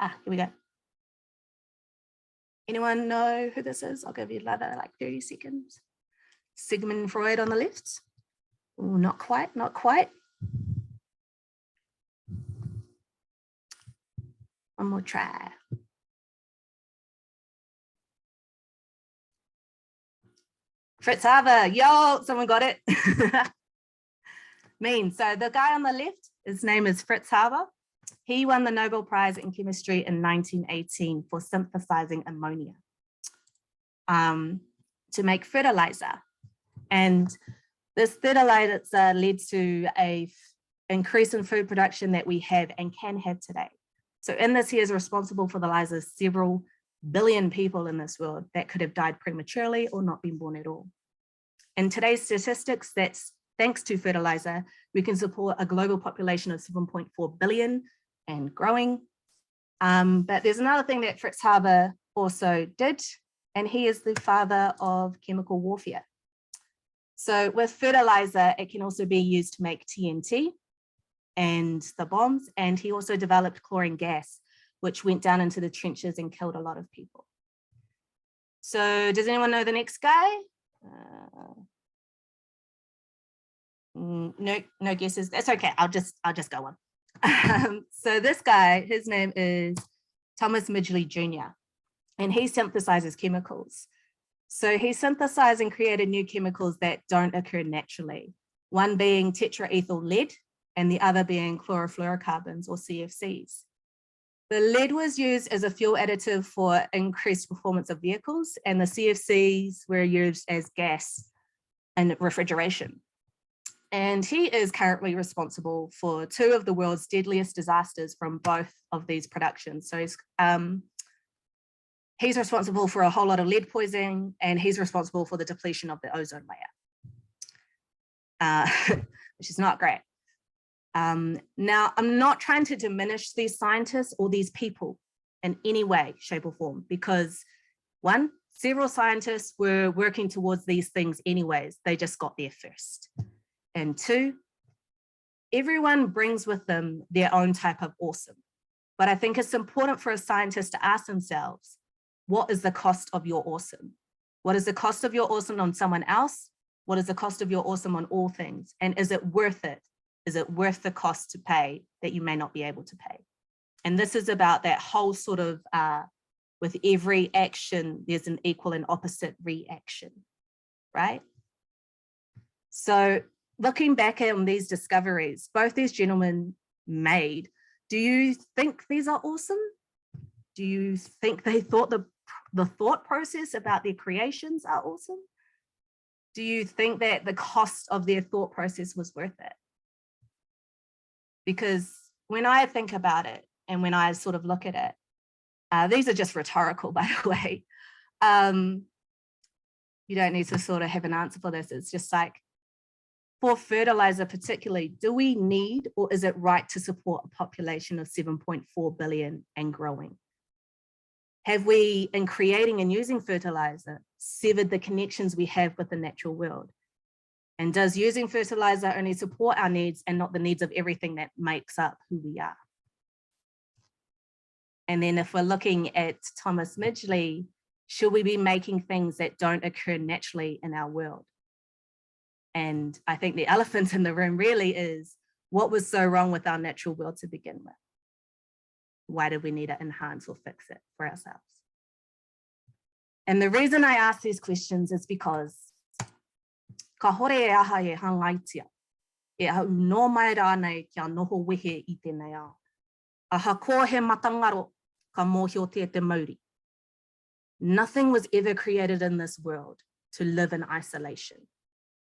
Here we go. Anyone know who this is? I'll give you another like 30 seconds. Sigmund Freud on the left. Oh, not quite, not quite. One more try. Fritz Haber, yo, someone got it. So the guy on the left, his name is Fritz Haber. He won the Nobel Prize in Chemistry in 1918 for synthesizing ammonia to make fertilizer. And this fertilizer led to an increase in food production that we have and can have today. So in this, he is responsible for the lives of several billion people in this world that could have died prematurely or not been born at all. In today's statistics, that's thanks to fertilizer, we can support a global population of 7.4 billion and growing. But there's another thing that Fritz Haber also did, and he is the father of chemical warfare. So with fertilizer, it can also be used to make TNT and the bombs. And he also developed chlorine gas, which went down into the trenches and killed a lot of people. So does anyone know the next guy? no guesses. That's okay. I'll just go on. So this guy, his name is Thomas Midgley Jr. and he synthesizes chemicals. So he synthesized and created new chemicals that don't occur naturally. One being tetraethyl lead and the other being chlorofluorocarbons or CFCs. The lead was used as a fuel additive for increased performance of vehicles, and the CFCs were used as gas and refrigeration. And he is currently responsible for 2 of the world's deadliest disasters from both of these productions. So he's responsible for a whole lot of lead poisoning, and he's responsible for the depletion of the ozone layer, which is not great. Now, I'm not trying to diminish these scientists or these people in any way, shape or form, because 1, several scientists were working towards these things anyways, they just got there first. And 2, everyone brings with them their own type of awesome. But I think it's important for a scientist to ask themselves, what is the cost of your awesome? What is the cost of your awesome on someone else? What is the cost of your awesome on all things? And is it worth it? Is it worth the cost to pay that you may not be able to pay? And this is about that whole sort of, with every action, there's an equal and opposite reaction, right? So looking back on these discoveries, both these gentlemen made, do you think these are awesome? Do you think they thought the thought process about their creations are awesome? Do you think that the cost of their thought process was worth it? Because when I think about it and when I sort of look at it, these are just rhetorical, by the way. You don't need to sort of have an answer for this. It's just like, for fertilizer particularly, do we need or is it right to support a population of 7.4 billion and growing? Have we, in creating and using fertilizer, severed the connections we have with the natural world? And does using fertilizer only support our needs and not the needs of everything that makes up who we are? And then if we're looking at Thomas Midgley, should we be making things that don't occur naturally in our world? And I think the elephant in the room really is, what was so wrong with our natural world to begin with? Why did we need to enhance or fix it for ourselves? And the reason I ask these questions is because ka hore e aha e hangaitia, e au no mai rānei kia noho wehe I tēnei ao. Aha ko he matangaro ka mōhio te mauri. Nothing was ever created in this world to live in isolation.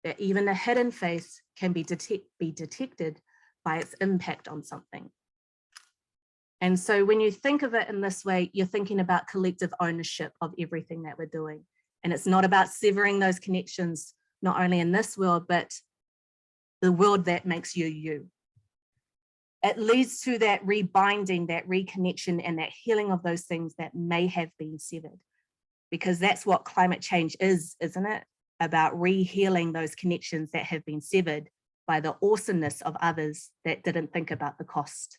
That even a hidden face can be detected by its impact on something. And so when you think of it in this way, you're thinking about collective ownership of everything that we're doing. And it's not about severing those connections, not only in this world, but the world that makes you, you. It leads to that rebinding, that reconnection, and that healing of those things that may have been severed. Because that's what climate change is, isn't it? About re-healing those connections that have been severed by the awesomeness of others that didn't think about the cost.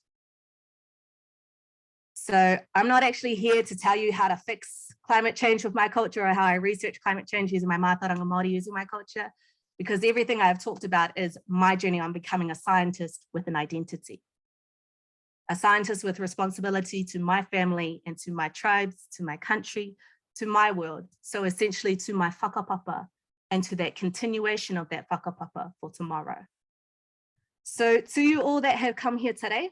So I'm not actually here to tell you how to fix climate change with my culture or how I research climate change using my mātauranga Māori using my culture, because everything I've talked about is my journey on becoming a scientist with an identity. A scientist with responsibility to my family and to my tribes, to my country, to my world. So essentially to my whakapapa and to that continuation of that whakapapa for tomorrow. So to you all that have come here today,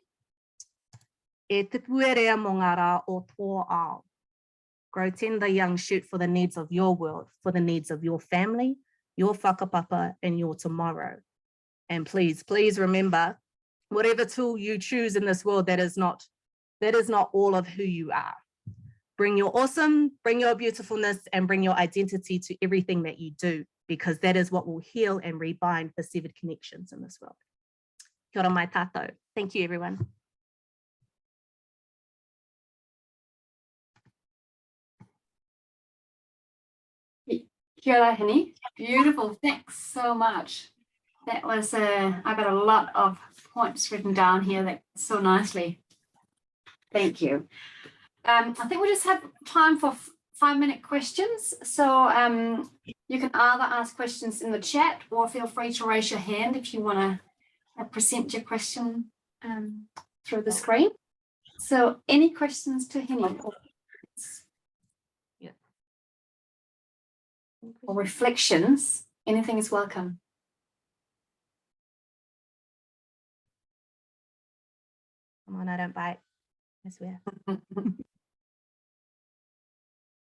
e te puerea mō ngā rā o tō ao. Grow tender young shoot for the needs of your world, for the needs of your family, your whakapapa, and your tomorrow. And please, please remember, whatever tool you choose in this world, that is not all of who you are. Bring your awesome, bring your beautifulness, and bring your identity to everything that you do, because that is what will heal and rebind the severed connections in this world. Kia ora mai tātou. Thank you, everyone. Kia ora, Henny. Beautiful. Thanks so much. That was, I got a lot of points written down here that so nicely. Thank you. I think we just have time for 5-minute questions. So You can either ask questions in the chat or feel free to raise your hand if you want to present your question through the screen. So any questions to Henny? Yeah. Or reflections, anything is welcome. Come on, I don't bite. I swear.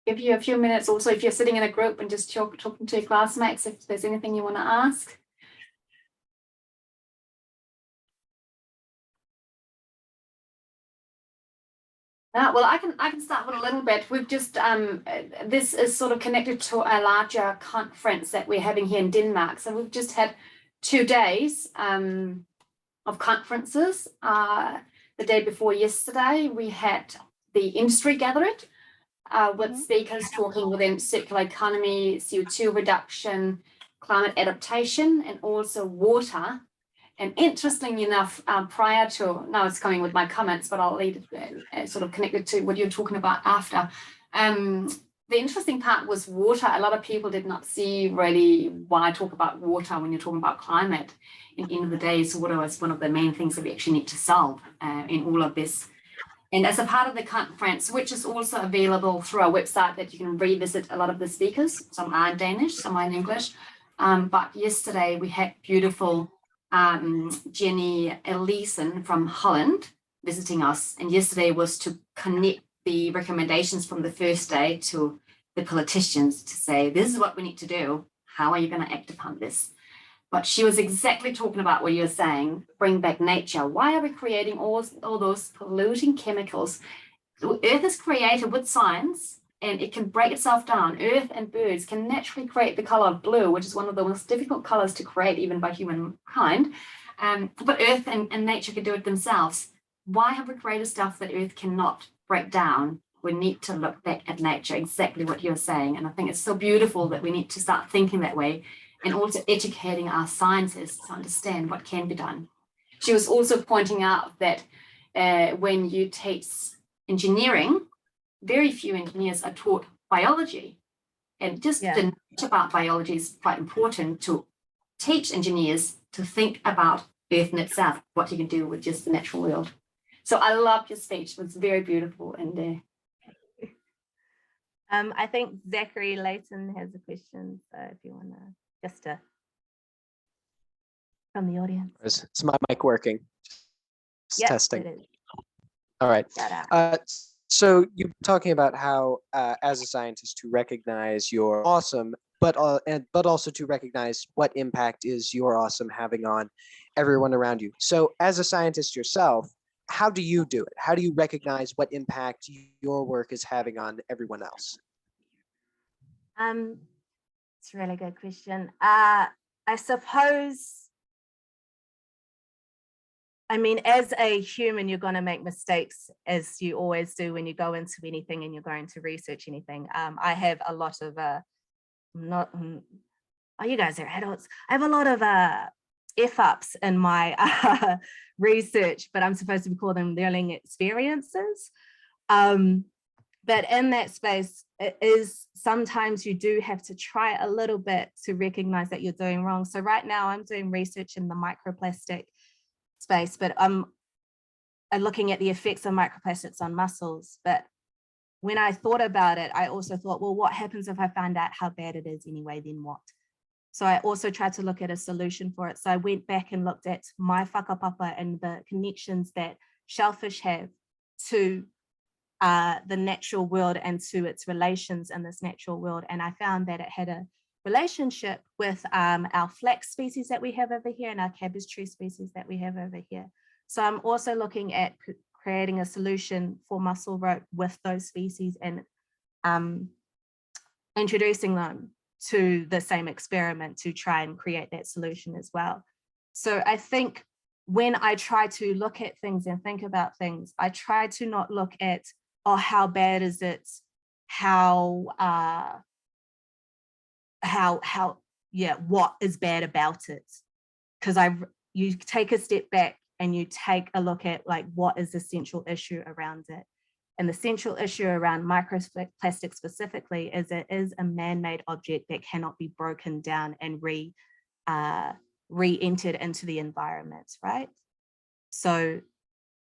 Give you a few minutes also if you're sitting in a group and just talking to your classmates, if there's anything you want to ask. Well, I can start with a little bit. We've just, this is sort of connected to a larger conference that we're having here in Denmark. So we've just had 2 days of conferences. The day before yesterday, we had the industry gathering with speakers talking within circular economy, CO2 reduction, climate adaptation, and also water. And interestingly enough, prior to, now it's coming with my comments, but I'll lead it sort of connected to what you're talking about after. The interesting part was water. A lot of people did not see really why talk about water when you're talking about climate. At the end of the day, so water is one of the main things that we actually need to solve in all of this. And as a part of the conference, which is also available through our website that you can revisit a lot of the speakers, some are in Danish, some are in English. But yesterday we had beautiful Jenny Elisen from Holland visiting us. And yesterday was to connect the recommendations from the first day to the politicians to say, this is what we need to do. How are you going to act upon this? But she was exactly talking about what you're saying, bring back nature. Why are we creating all those polluting chemicals? The Earth is created with science and it can break itself down. Earth and birds can naturally create the color of blue, which is one of the most difficult colors to create even by humankind. But Earth and nature can do it themselves. Why have we created stuff that Earth cannot break down? We need to look back at nature, exactly what you're saying. And I think it's so beautiful that we need to start thinking that way and also educating our scientists to understand what can be done. She was also pointing out that when you teach engineering, very few engineers are taught biology. And just the knowledge about biology is quite important to teach engineers to think about Earth in itself, what you can do with just the natural world. So I loved your speech. It was very beautiful. And I think Zachary Layton has a question. So if you want to just from the audience. Is my mic working? Just testing. It is. All right. So you're talking about how, as a scientist, to recognize your awesome, but also to recognize what impact is your awesome having on everyone around you. So, as a scientist yourself, how do you do it? How do you recognize what impact your work is having on everyone else? It's a really good question. I suppose, I mean, as a human, you're going to make mistakes, as you always do when you go into anything and you're going to research anything. I have a lot of, you guys are adults. I have a lot of F-ups in my research, but I'm supposed to be calling them learning experiences. But in that space, it is sometimes you do have to try a little bit to recognize that you're doing wrong. So right now I'm doing research in the microplastic space, but I'm looking at the effects of microplastics on mussels. But when I thought about it, I also thought, well, what happens if I find out how bad it is anyway, then what? So I also tried to look at a solution for it. So I went back and looked at my whakapapa and the connections that shellfish have to the natural world and to its relations in this natural world. And I found that it had a relationship with our flax species that we have over here and our cabbage tree species that we have over here. So I'm also looking at creating a solution for mussel rope with those species and introducing them to the same experiment to try and create that solution as well. So I think when I try to look at things and think about things, I try to not look at, oh, how bad is it? What is bad about it? Because you take a step back and you take a look at like what is the central issue around it. And the central issue around microplastic specifically is it is a man-made object that cannot be broken down and re-entered into the environment, right? So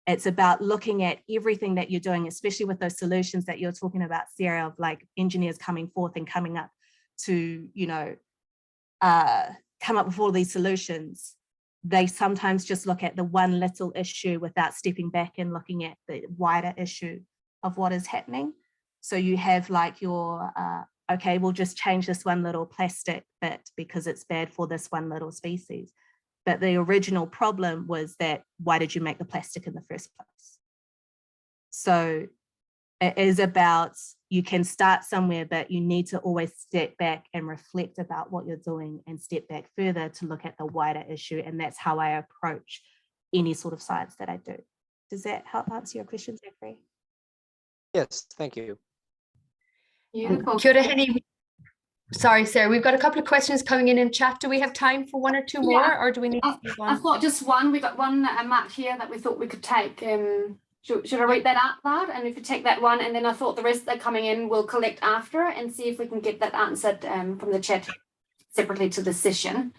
it's about looking at everything that you're doing, especially with those solutions that you're talking about, Sarah, of like engineers coming forth and coming up to, you know, come up with all these solutions. They sometimes just look at the one little issue without stepping back and looking at the wider issue of what is happening. So you have like your, okay, we'll just change this one little plastic bit because it's bad for this one little species. But the original problem was that, why did you make the plastic in the first place? So it is about, you can start somewhere, but you need to always step back and reflect about what you're doing and step back further to look at the wider issue. And that's how I approach any sort of science that I do. Does that help answer your question, Zachary? Yes, thank you. Beautiful. Kia ora, Henny. Sorry, Sarah, we've got a couple of questions coming in chat. Do we have time for one or two more, or do we need to move on? I thought just one. We got one marked here that we thought we could take. Should I read that out loud? And if you take that one, and then I thought the rest that are coming in we'll collect after and see if we can get that answered from the chat separately to the session.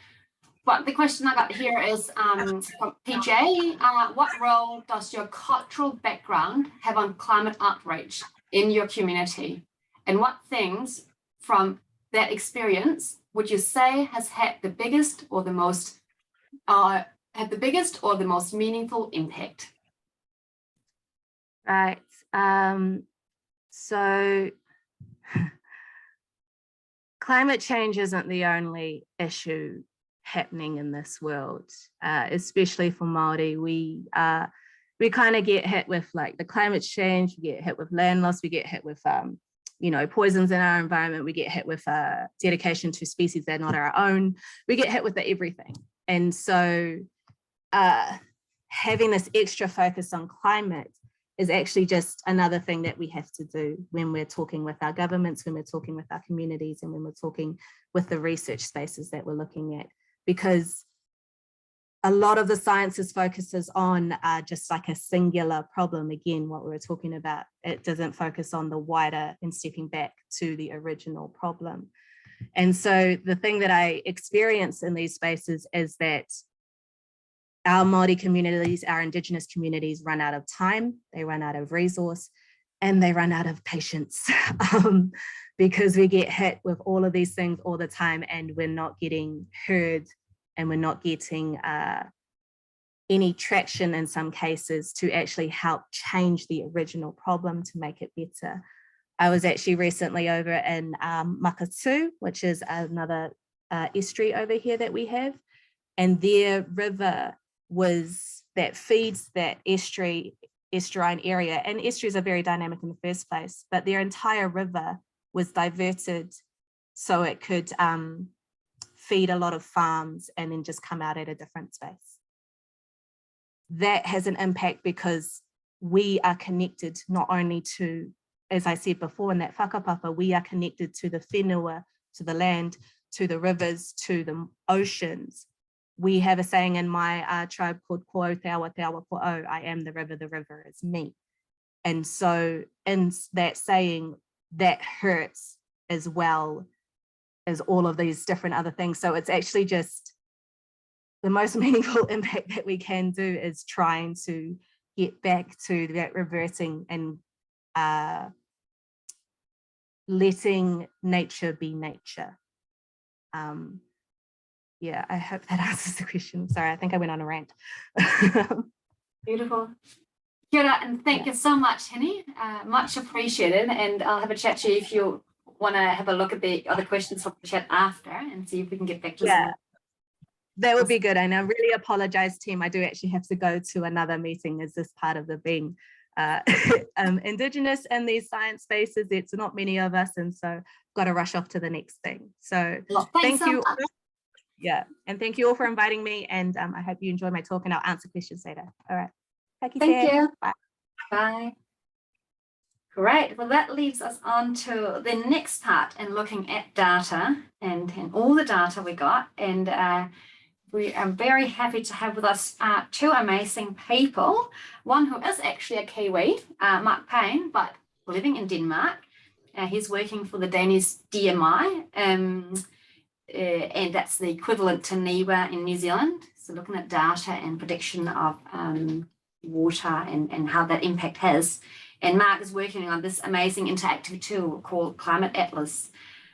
But the question I got here is from PJ, what role does your cultural background have on climate outreach in your community? And what things from that experience would you say has had the biggest or the most meaningful impact? Right. So climate change isn't the only issue happening in this world, especially for Māori. We kind of get hit with like the climate change, we get hit with land loss, we get hit with you know, poisons in our environment, we get hit with dedication to species that are not our own, we get hit with everything. And so having this extra focus on climate is actually just another thing that we have to do when we're talking with our governments, when we're talking with our communities, and when we're talking with the research spaces that we're looking at, because a lot of the sciences focuses on just like a singular problem. Again, what we were talking about, it doesn't focus on the wider and stepping back to the original problem. And so the thing that I experience in these spaces is that our Māori communities, our Indigenous communities run out of time, they run out of resource, and they run out of patience because we get hit with all of these things all the time and we're not getting heard, and we're not getting any traction in some cases to actually help change the original problem to make it better. I was actually recently over in Makatu, which is another estuary over here that we have, and their river that feeds that estuarine area, and estuaries are very dynamic in the first place, but their entire river was diverted so it could feed a lot of farms and then just come out at a different space. That has an impact because we are connected not only to, as I said before in that whakapapa, we are connected to the whenua, to the land, to the rivers, to the oceans. We have a saying in my tribe called Ko te awa po o, I am the river is me. And so in that saying, that hurts as well as all of these different other things. So it's actually just the most meaningful impact that we can do is trying to get back to that reverting and letting nature be nature. Yeah, I hope that answers the question. Sorry, I think I went on a rant. Beautiful. Kia ora, and thank you so much, Henny. Much appreciated. And I'll have a chat to you if you want to have a look at the other questions from the chat after and see if we can get back to some. That would be good. And I really apologize, team. I do actually have to go to another meeting as this part of the being Indigenous in these science spaces. It's not many of us, and so I've got to rush off to the next thing. So thank you. Yeah, and thank you all for inviting me, and I hope you enjoy my talk, and I'll answer questions later. All right. Thank you. Bye. Bye. Great. Well, that leaves us on to the next part and looking at data and all the data we got. And we are very happy to have with us two amazing people. One who is actually a Kiwi, Mark Payne, but living in Denmark. He's working for the Danish DMI, and that's the equivalent to NIWA in New Zealand. So looking at data and prediction of water and how that impact has. And Mark is working on this amazing interactive tool called Climate Atlas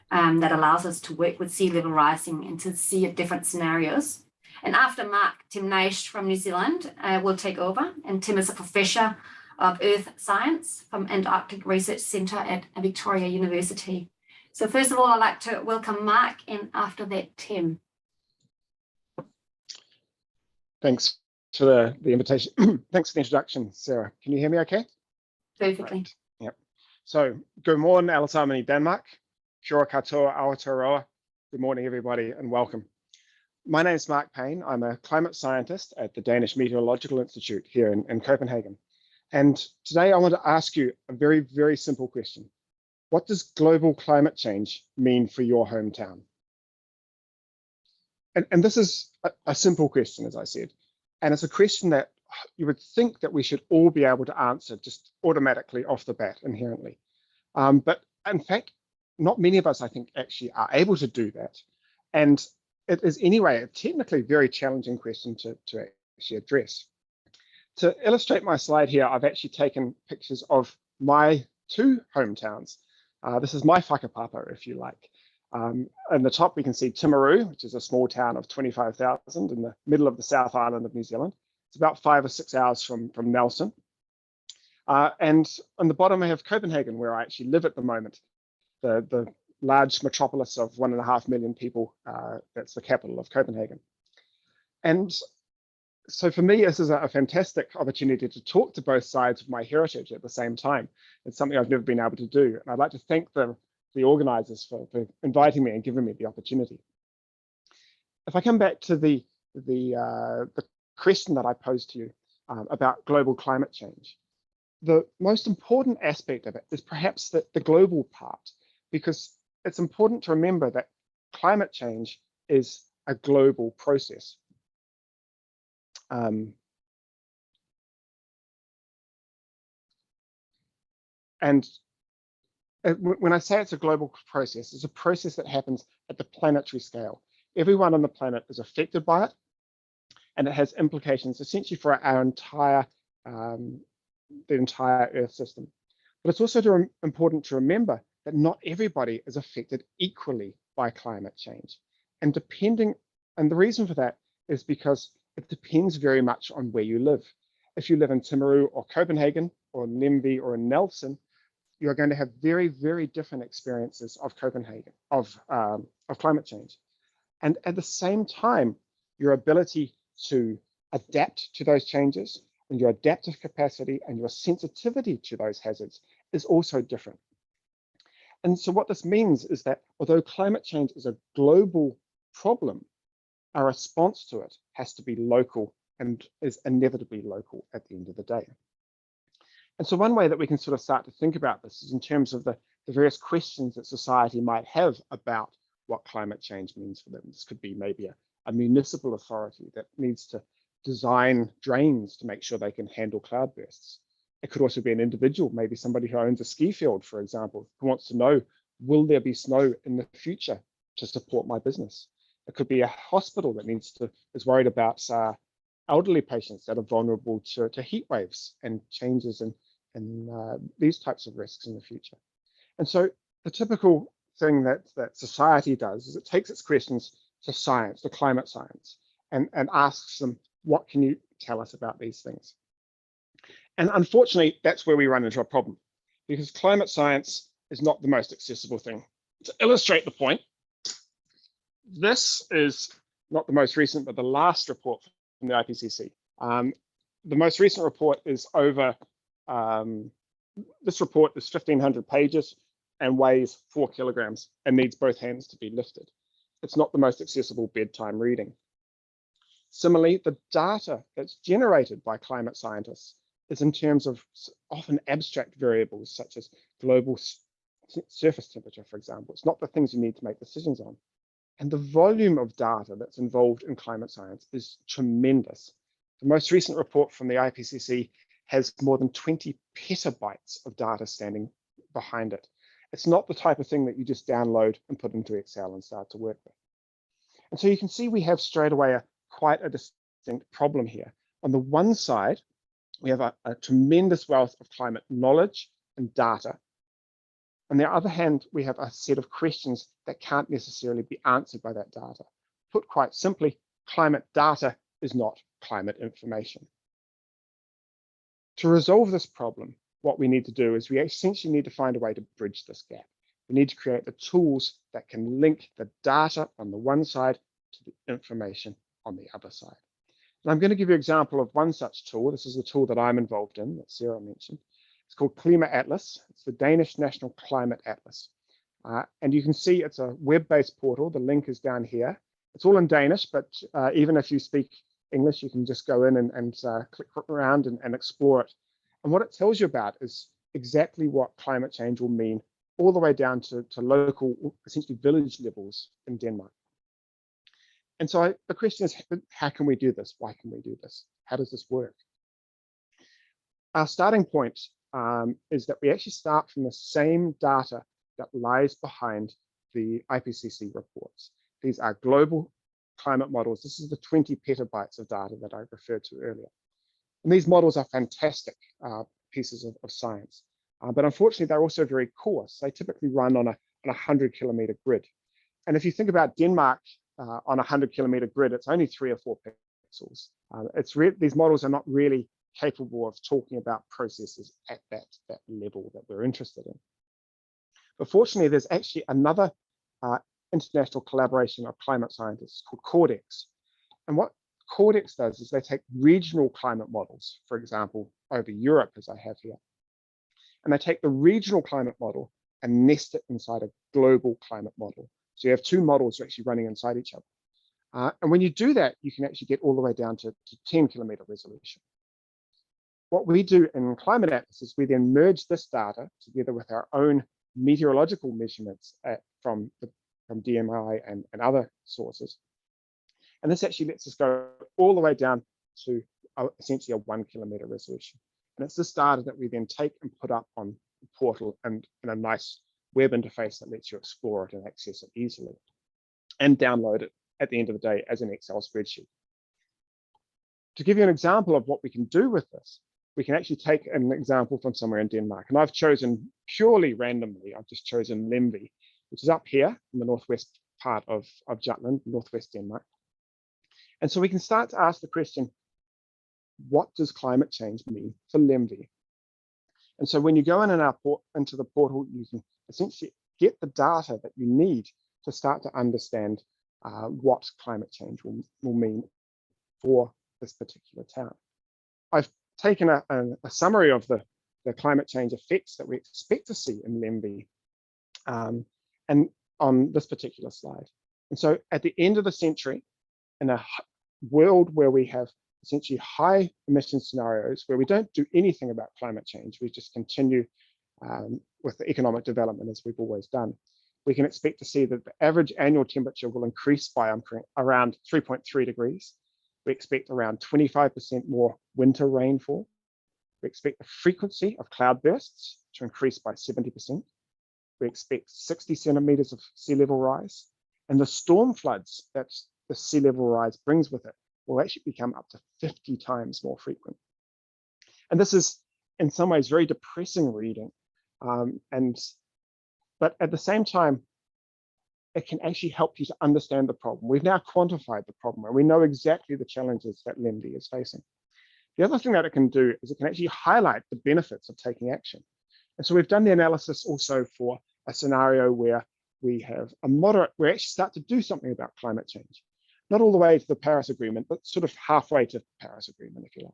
that allows us to work with sea level rising and to see different scenarios. And after Mark, Tim Naish from New Zealand will take over. And Tim is a professor of Earth Science from Antarctic Research Centre at Victoria University. So first of all, I'd like to welcome Mark, and after that, Tim. Thanks for the invitation. Thanks for the introduction, Sarah. Can you hear me okay? Perfectly. Right. Yep. So, good morning, alle sammen i Denmark. Kia katoa Aotearoa. Good morning, everybody, and welcome. My name is Mark Payne. I'm a climate scientist at the Danish Meteorological Institute here in Copenhagen. And today I want to ask you a very, very simple question. What does global climate change mean for your hometown? And this is a simple question, as I said. And it's a question that you would think that we should all be able to answer just automatically off the bat, inherently. But in fact, not many of us, I think, actually are able to do that. And it is anyway a technically very challenging question to actually address. To illustrate my slide here, I've actually taken pictures of my two hometowns. This is my whakapapa, if you like. In the top, we can see Timaru, which is a small town of 25,000 in the middle of the South Island of New Zealand. It's about 5 or 6 hours from Nelson. And on the bottom, I have Copenhagen, where I actually live at the moment, the large metropolis of 1.5 million people. That's the capital of Copenhagen. And so for me, this is a fantastic opportunity to talk to both sides of my heritage at the same time. It's something I've never been able to do. And I'd like to thank the organizers for inviting me and giving me the opportunity. If I come back to the question that I posed to you about global climate change, the most important aspect of it is perhaps the global part, because it's important to remember that climate change is a global process. And when I say it's a global process, it's a process that happens at the planetary scale. Everyone on the planet is affected by it, and it has implications essentially for our entire, the entire Earth system. But it's also important to remember that not everybody is affected equally by climate change. And the reason for that is because it depends very much on where you live. If you live in Timaru or Copenhagen or Lemvig or Nelson, you're going to have very, very different experiences of climate change. And at the same time, your ability to adapt to those changes and your adaptive capacity and your sensitivity to those hazards is also different. And so what this means is that although climate change is a global problem, our response to it has to be local and is inevitably local at the end of the day. And so one way that we can sort of start to think about this is in terms of the various questions that society might have about what climate change means for them. This could be maybe a municipal authority that needs to design drains to make sure they can handle cloudbursts. It could also be an individual, maybe somebody who owns a ski field, for example, who wants to know, will there be snow in the future to support my business? It could be a hospital that is worried about elderly patients that are vulnerable to heat waves and changes in these types of risks in the future. And so the typical thing that society does is it takes its questions to science, to climate science, and asks them, what can you tell us about these things? And unfortunately, that's where we run into a problem, because climate science is not the most accessible thing. To illustrate the point, this is not the most recent, but the last report from the IPCC. The most recent report is over, this report is 1,500 pages and weighs 4 kilograms and needs both hands to be lifted. It's not the most accessible bedtime reading. Similarly, the data that's generated by climate scientists is in terms of often abstract variables such as global surface temperature, for example. It's not the things you need to make decisions on. And the volume of data that's involved in climate science is tremendous. The most recent report from the IPCC has more than 20 petabytes of data standing behind it. It's not the type of thing that you just download and put into Excel and start to work with. And so you can see we have straight away quite a distinct problem here. On the one side, we have a tremendous wealth of climate knowledge and data. On the other hand, we have a set of questions that can't necessarily be answered by that data. Put quite simply, climate data is not climate information. To resolve this problem, what we need to do is we essentially need to find a way to bridge this gap. We need to create the tools that can link the data on the one side to the information on the other side. And I'm going to give you an example of one such tool. This is the tool that I'm involved in, that Sarah mentioned. It's called Klimaatlas. It's the Danish National Climate Atlas. And you can see it's a web-based portal. The link is down here. It's all in Danish, but even if you speak English, you can just go in and click around and explore it. And what it tells you about is exactly what climate change will mean all the way down to local, essentially village levels in Denmark. And so the question is, how can we do this? Why can we do this? How does this work? Our starting point is that we actually start from the same data that lies behind the IPCC reports. These are global climate models. This is the 20 petabytes of data that I referred to earlier. And these models are fantastic pieces of science. But unfortunately, they're also very coarse. They typically run on a 100-kilometer grid. And if you think about Denmark on a 100-kilometer grid, it's only 3 or 4 pixels. These models are not really capable of talking about processes at that level that we're interested in. But fortunately, there's actually another international collaboration of climate scientists called Cordex. And what Cordex does is they take regional climate models, for example, over Europe, as I have here, and they take the regional climate model and nest it inside a global climate model. So you have two models actually running inside each other. And when you do that, you can actually get all the way down to 10-kilometer resolution. What we do in Climate Atlas is we then merge this data together with our own meteorological measurements from DMI and other sources. And this actually lets us go all the way down to essentially a 1-kilometer resolution. And it's this data that we then take and put up on the portal and in a nice web interface that lets you explore it and access it easily and download it at the end of the day as an Excel spreadsheet. To give you an example of what we can do with this, we can actually take an example from somewhere in Denmark. And I've chosen purely randomly, I've just chosen Lemvig, which is up here in the northwest part of Jutland, northwest Denmark. And so we can start to ask the question, what does climate change mean for Lemvig? And so when you go in into the portal, you can essentially get the data that you need to start to understand what climate change will mean for this particular town. I've taken a summary of the climate change effects that we expect to see in Lemvig and on this particular slide. And so at the end of the century, in a world where we have essentially high emission scenarios, where we don't do anything about climate change, we just continue with the economic development as we've always done, we can expect to see that the average annual temperature will increase by around 3.3 degrees. We expect around 25% more winter rainfall. We expect the frequency of cloudbursts to increase by 70%. We expect 60 centimeters of sea level rise. And the storm floods that the sea level rise brings with it will actually become up to 50 times more frequent. And this is in some ways very depressing reading. But at the same time, it can actually help you to understand the problem. We've now quantified the problem and we know exactly the challenges that Lemvig is facing. The other thing that it can do is it can actually highlight the benefits of taking action. And so we've done the analysis also for a scenario where we have we actually start to do something about climate change. Not all the way to the Paris Agreement, but sort of halfway to the Paris Agreement, if you like.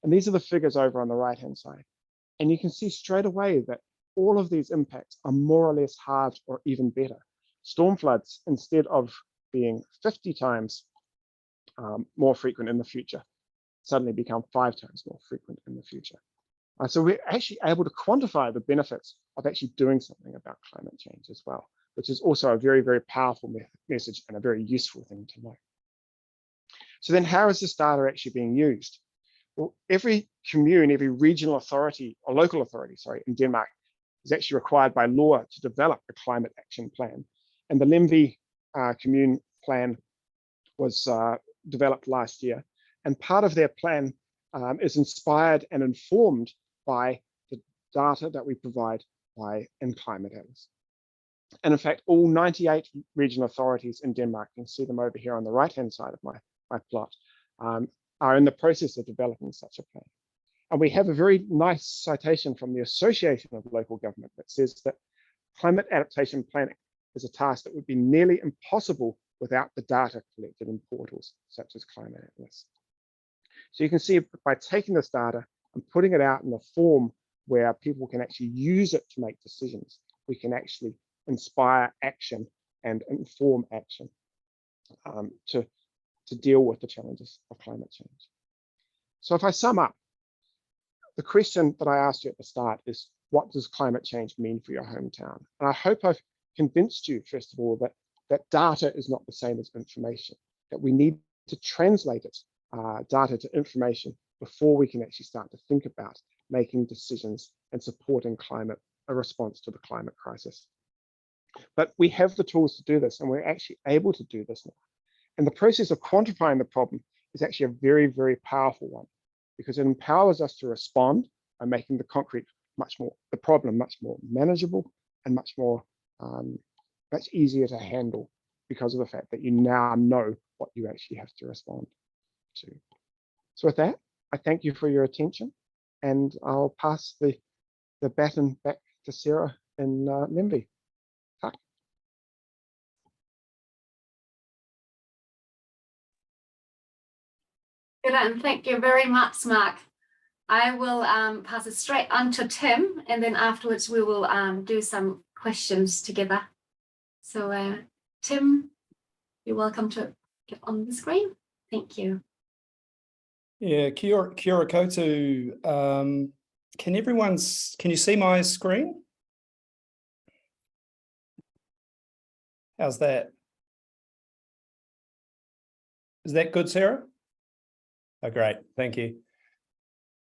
And these are the figures over on the right-hand side. And you can see straight away that all of these impacts are more or less halved or even better. Storm floods, instead of being 50 times more frequent in the future, suddenly become 5 times more frequent in the future. So we're actually able to quantify the benefits of actually doing something about climate change as well, which is also a very, very powerful message and a very useful thing to know. So then how is this data actually being used? Well, every commune, every regional authority or local authority, sorry, in Denmark is actually required by law to develop a climate action plan. And the Lemvig commune plan was developed last year. And part of their plan is inspired and informed by the data that we provide in Climate Atlas. And in fact, all 98 regional authorities in Denmark, you can see them over here on the right-hand side of my plot, are in the process of developing such a plan. And we have a very nice citation from the Association of Local Government that says that climate adaptation planning is a task that would be nearly impossible without the data collected in portals such as Climate Atlas. So you can see by taking this data and putting it out in a form where people can actually use it to make decisions, we can actually inspire action and inform action to deal with the challenges of climate change. So if I sum up, the question that I asked you at the start is, what does climate change mean for your hometown? And I hope I've convinced you, first of all, that data is not the same as information, that we need to translate it, data to information before we can actually start to think about making decisions and supporting a response to the climate crisis. But we have the tools to do this, and we're actually able to do this now. And the process of quantifying the problem is actually a very, very powerful one, because it empowers us to respond by making the problem much more manageable and much easier to handle, because of the fact that you now know what you actually have to respond to. So with that, I thank you for your attention, and I'll pass the baton back to Sarah in Lemvig. Good, and thank you very much, Mark. I will pass it straight on to Tim, and then afterwards we will do some questions together. So Tim, you're welcome to get on the screen. Thank you. Yeah, kia ora koutou. Can you see my screen? How's that? Is that good, Sarah? Oh, great, thank you.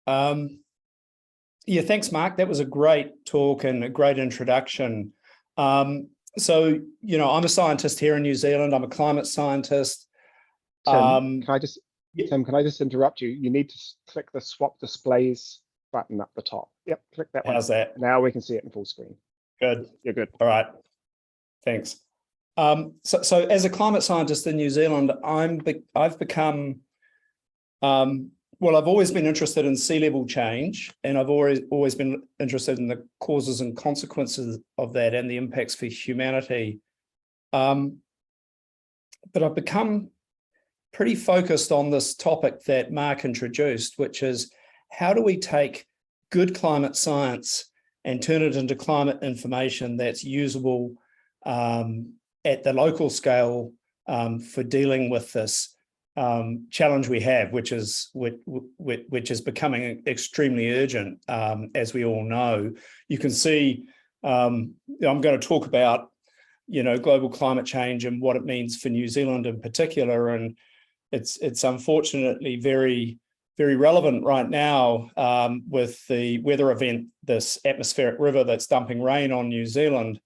Yeah, thanks, Mark. That was a great talk and a great introduction. So, you know, I'm a scientist here in New Zealand. I'm a climate scientist. Tim, can I just interrupt you? You need to click the swap displays button up the top. Yep, click that one. How's that? Now we can see it in full screen. Good. You're good. All right. Thanks. So as a climate scientist in New Zealand, I've become, well, I've always been interested in sea level change, and I've always been interested in the causes and consequences of that and the impacts for humanity. But I've become pretty focused on this topic that Mark introduced, which is how do we take good climate science and turn it into climate information that's usable at the local scale for dealing with this challenge we have, which is becoming extremely urgent, as we all know. You can see, I'm going to talk about, you know, global climate change and what it means for New Zealand in particular, and it's unfortunately very, very relevant right now with the weather event, this atmospheric river that's dumping rain on New Zealand.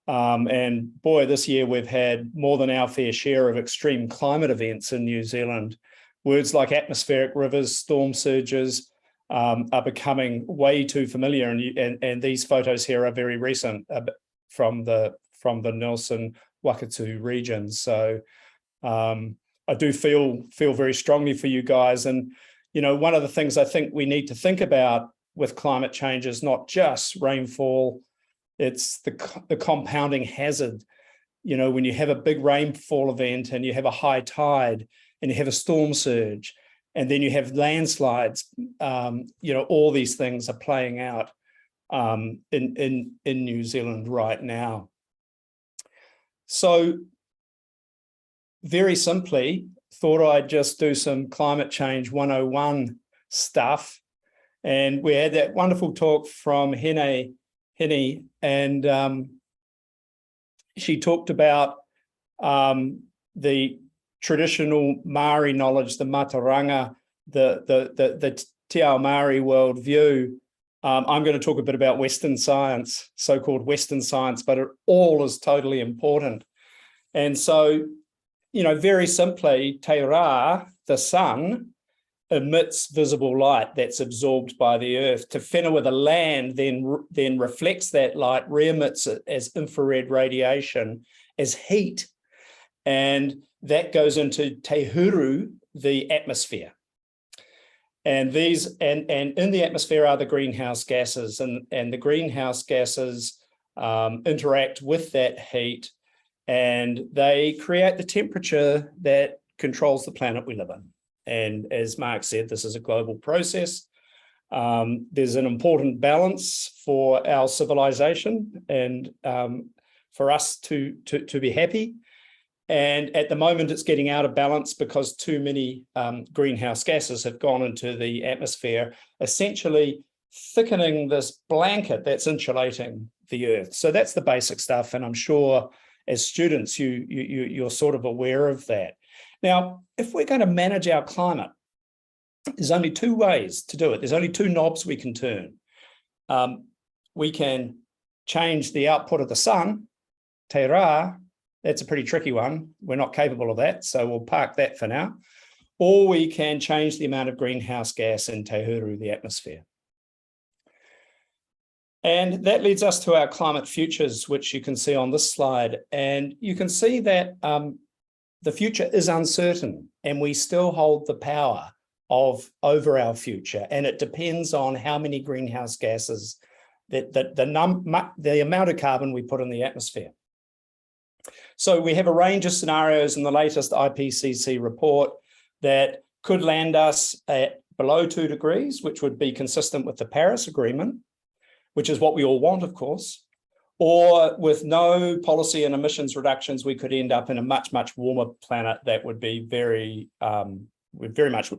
And boy, this year we've had more than our fair share of extreme climate events in New Zealand. Words like atmospheric rivers, storm surges are becoming way too familiar, and these photos here are very recent from the Nelson Wakatu region. So I do feel very strongly for you guys. And, you know, one of the things I think we need to think about with climate change is not just rainfall, it's the compounding hazard. You know, when you have a big rainfall event and you have a high tide and you have a storm surge and then you have landslides, you know, all these things are playing out in New Zealand right now. So very simply, thought I'd just do some climate change 101 stuff. And we had that wonderful talk from Henny, and she talked about the traditional Maori knowledge, the mataranga, the Te Ao Maori worldview. I'm going to talk a bit about Western science, so-called Western science, but it all is totally important. And so, you know, very simply, Te Rā, the sun, emits visible light that's absorbed by the earth. Te Whenua, the land, then reflects that light, re-emits it as infrared radiation, as heat, and that goes into Te Huru, the atmosphere. And these, and in the atmosphere are the greenhouse gases, and the greenhouse gases interact with that heat, and they create the temperature that controls the planet we live in. And as Mark said, this is a global process. There's an important balance for our civilization and for us to be happy. And at the moment, it's getting out of balance because too many greenhouse gases have gone into the atmosphere, essentially thickening this blanket that's insulating the earth. So that's the basic stuff. And I'm sure as students, you're sort of aware of that. Now, if we're going to manage our climate, there's only two ways to do it. There's only two knobs we can turn. We can change the output of the sun, Te Rā. That's a pretty tricky one. We're not capable of that, so we'll park that for now. Or we can change the amount of greenhouse gas in Te Huru, the atmosphere. And that leads us to our climate futures, which you can see on this slide. And you can see that the future is uncertain, and we still hold the power over our future. And it depends on how many greenhouse gases, the amount of carbon we put in the atmosphere. So we have a range of scenarios in the latest IPCC report that could land us at below 2 degrees, which would be consistent with the Paris Agreement, which is what we all want, of course. Or with no policy and emissions reductions, we could end up in a much, much warmer planet that would be very much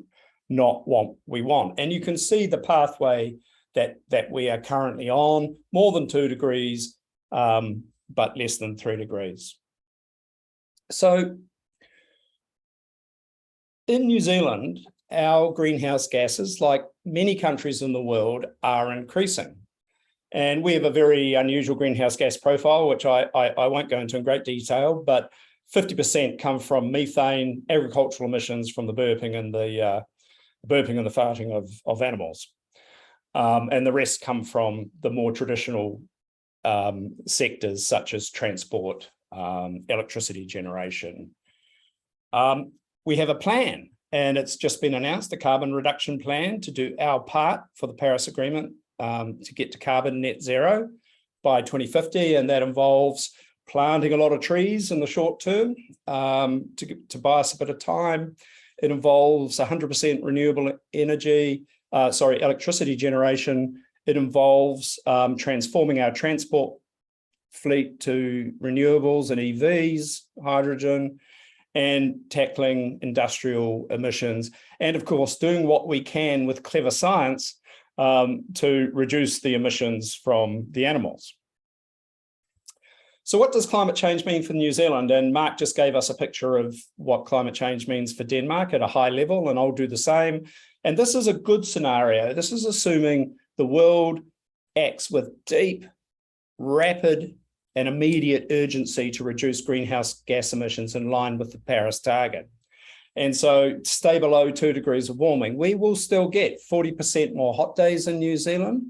not what we want. And you can see the pathway that we are currently on, more than 2 degrees, but less than 3 degrees. So in New Zealand, our greenhouse gases, like many countries in the world, are increasing. And we have a very unusual greenhouse gas profile, which I won't go into in great detail, but 50% come from methane, agricultural emissions from the burping and the farting of animals. And the rest come from the more traditional sectors such as transport, electricity generation. We have a plan, and it's just been announced, a carbon reduction plan to do our part for the Paris Agreement to get to carbon net zero by 2050, and that involves planting a lot of trees in the short term to buy us a bit of time. It involves 100% renewable energy, electricity generation. It involves transforming our transport fleet to renewables and EVs, hydrogen, and tackling industrial emissions. And of course, doing what we can with clever science to reduce the emissions from the animals. So what does climate change mean for New Zealand? And Mark just gave us a picture of what climate change means for Denmark at a high level, and I'll do the same. And this is a good scenario. This is assuming the world acts with deep, rapid, and immediate urgency to reduce greenhouse gas emissions in line with the Paris target. And so stay below 2 degrees of warming. We will still get 40% more hot days in New Zealand.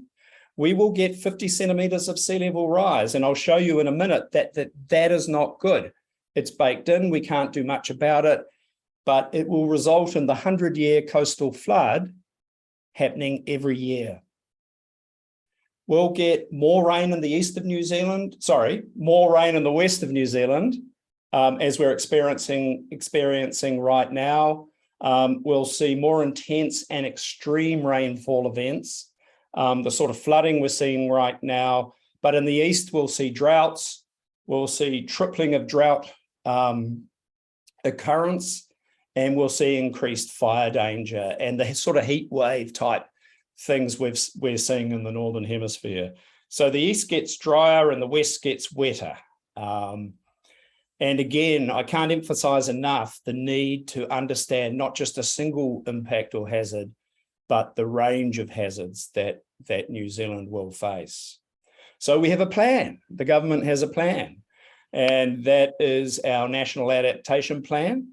We will get 50 centimeters of sea level rise. And I'll show you in a minute that is not good. It's baked in, we can't do much about it, but it will result in the 100-year coastal flood happening every year. We'll get more rain in the east of New Zealand, more rain in the west of New Zealand, as we're experiencing right now. We'll see more intense and extreme rainfall events, the sort of flooding we're seeing right now. But in the east, we'll see droughts, we'll see tripling of drought occurrence, and we'll see increased fire danger and the sort of heat wave type things we're seeing in the Northern Hemisphere. So the east gets drier and the west gets wetter. And again, I can't emphasize enough the need to understand not just a single impact or hazard, but the range of hazards that New Zealand will face. So we have a plan. The government has a plan, and that is our National Adaptation Plan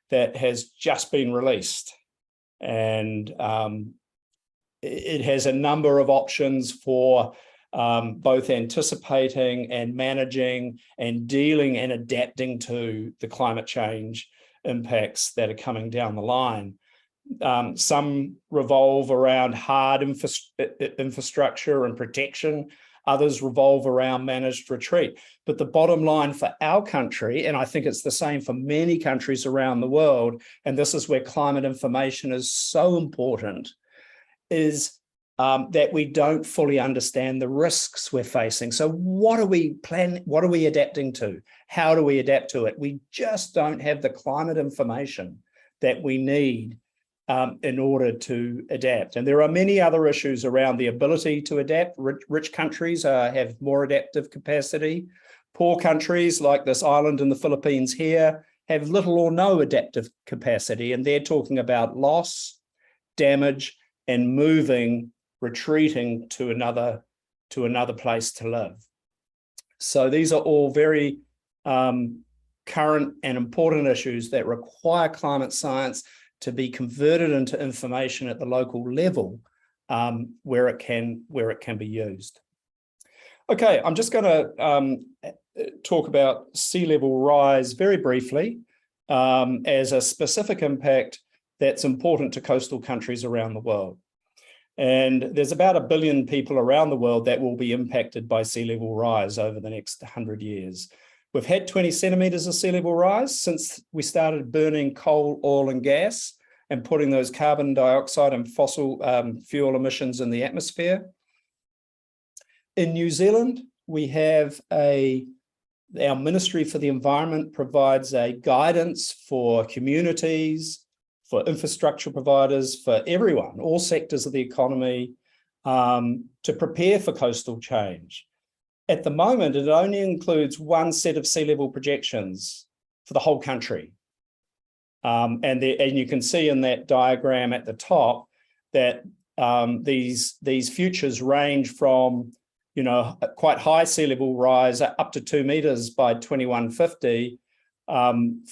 that has just been released. And it has a number of options for both anticipating and managing and dealing and adapting to the climate change impacts that are coming down the line. Some revolve around hard infrastructure and protection. Others revolve around managed retreat. But the bottom line for our country, and I think it's the same for many countries around the world, and this is where climate information is so important, is that we don't fully understand the risks we're facing. So what are we planning? What are we adapting to? How do we adapt to it? We just don't have the climate information that we need in order to adapt. And there are many other issues around the ability to adapt. Rich countries have more adaptive capacity. Poor countries like this island in the Philippines here have little or no adaptive capacity. And they're talking about loss, damage, and retreating to another place to live. So these are all very current and important issues that require climate science to be converted into information at the local level where it can be used. Okay, I'm just going to talk about sea level rise very briefly as a specific impact that's important to coastal countries around the world. And there's about 1 billion people around the world that will be impacted by sea level rise over the next 100 years. We've had 20 centimetres of sea level rise since we started burning coal, oil and gas and putting those carbon dioxide and fossil fuel emissions in the atmosphere. In New Zealand, we have our Ministry for the Environment provides a guidance for communities, for infrastructure providers, for everyone, all sectors of the economy, to prepare for coastal change. At the moment, it only includes one set of sea level projections for the whole country. And you can see in that diagram at the top that these futures range from, quite high sea level rise up to 2 meters by 2150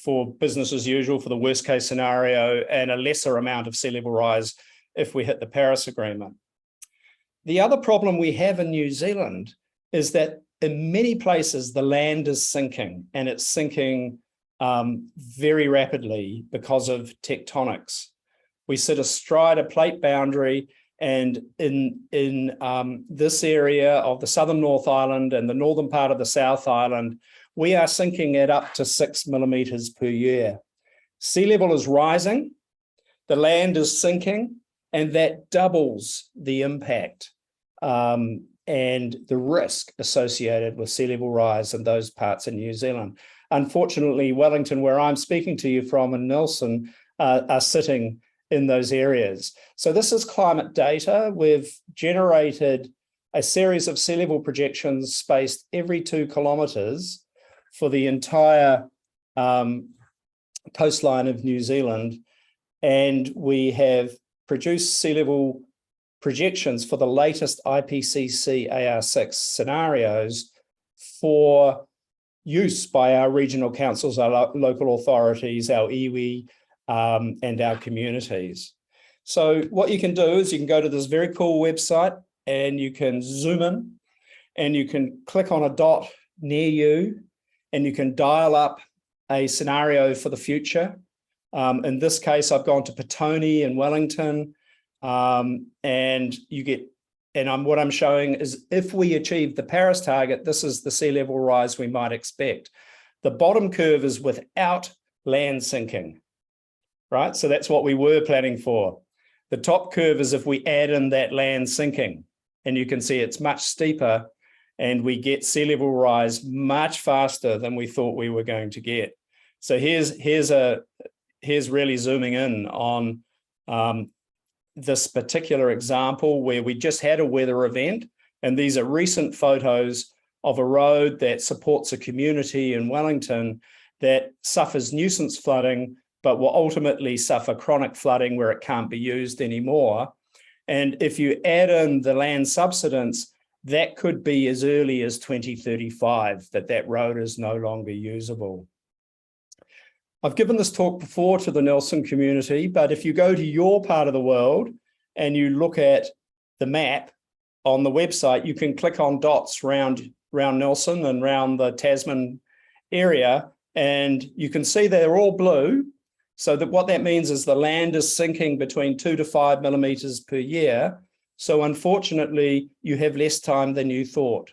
for business as usual for the worst case scenario, and a lesser amount of sea level rise if we hit the Paris Agreement. The other problem we have in New Zealand is that in many places the land is sinking, and it's sinking very rapidly because of tectonics. We sit astride a plate boundary, and in this area of the southern North Island and the northern part of the South Island, we are sinking at up to 6 millimeters per year. Sea level is rising, the land is sinking, and that doubles the impact and the risk associated with sea level rise in those parts of New Zealand. Unfortunately, Wellington, where I'm speaking to you from, and Nelson are sitting in those areas. So this is climate data. We've generated a series of sea level projections spaced every 2 kilometres for the entire coastline of New Zealand. And we have produced sea level projections for the latest IPCC AR6 scenarios for use by our regional councils, our local authorities, our iwi, and our communities. So what you can do is you can go to this very cool website and you can zoom in and you can click on a dot near you and you can dial up a scenario for the future. In this case, I've gone to Petone in Wellington, and you get, what I'm showing is if we achieve the Paris target, this is the sea level rise we might expect. The bottom curve is without land sinking, right? So that's what we were planning for. The top curve is if we add in that land sinking, and you can see it's much steeper, and we get sea level rise much faster than we thought we were going to get. So here's really zooming in on this particular example where we just had a weather event, and these are recent photos of a road that supports a community in Wellington, that suffers nuisance flooding, but will ultimately suffer chronic flooding where it can't be used anymore. And if you add in the land subsidence, that could be as early as 2035, that road is no longer usable. I've given this talk before to the Nelson community, but if you go to your part of the world and you look at the map on the website, you can click on dots around Nelson and around the Tasman area, and you can see they're all blue. So that what that means is the land is sinking between 2 to 5 millimeters per year. So unfortunately, you have less time than you thought.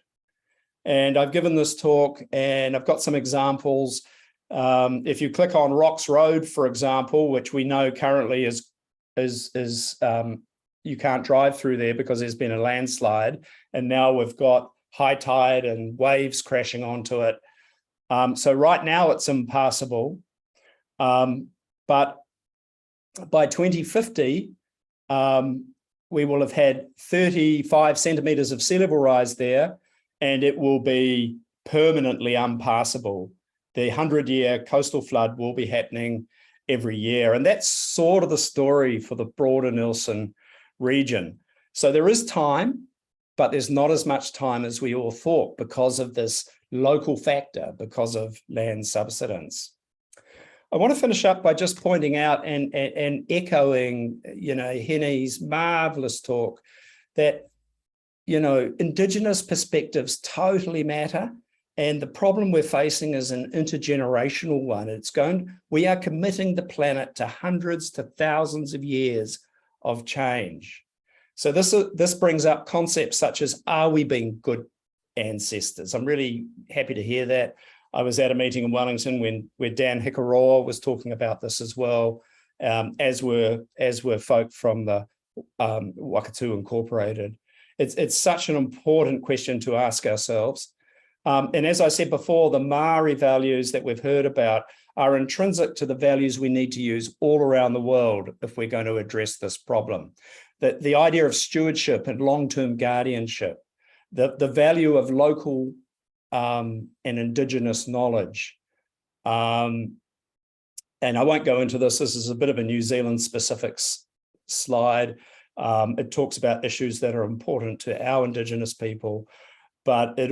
And I've given this talk and I've got some examples. If you click on Rocks Road, for example, which we know currently is you can't drive through there because there's been a landslide, and now we've got high tide and waves crashing onto it. So right now it's impassable, but by 2050, we will have had 35 centimeters of sea level rise there, and it will be permanently impassable. The 100-year coastal flood will be happening every year. And that's sort of the story for the broader Nelson region. So there is time, but there's not as much time as we all thought because of this local factor, because of land subsidence. I want to finish up by just pointing out and echoing, Henny's marvelous talk that, Indigenous perspectives totally matter. And the problem we're facing is an intergenerational one. We are committing the planet to hundreds to thousands of years of change. So this brings up concepts such as, are we being good ancestors? I'm really happy to hear that. I was at a meeting in Wellington where Dan Hikaroa was talking about this as well, as were folk from the Wakatu Incorporated. It's such an important question to ask ourselves. And as I said before, the Maori values that we've heard about are intrinsic to the values we need to use all around the world if we're going to address this problem. That the idea of stewardship and long-term guardianship, the value of local and Indigenous knowledge. And I won't go into this. This is a bit of a New Zealand specific slide. It talks about issues that are important to our Indigenous people, but we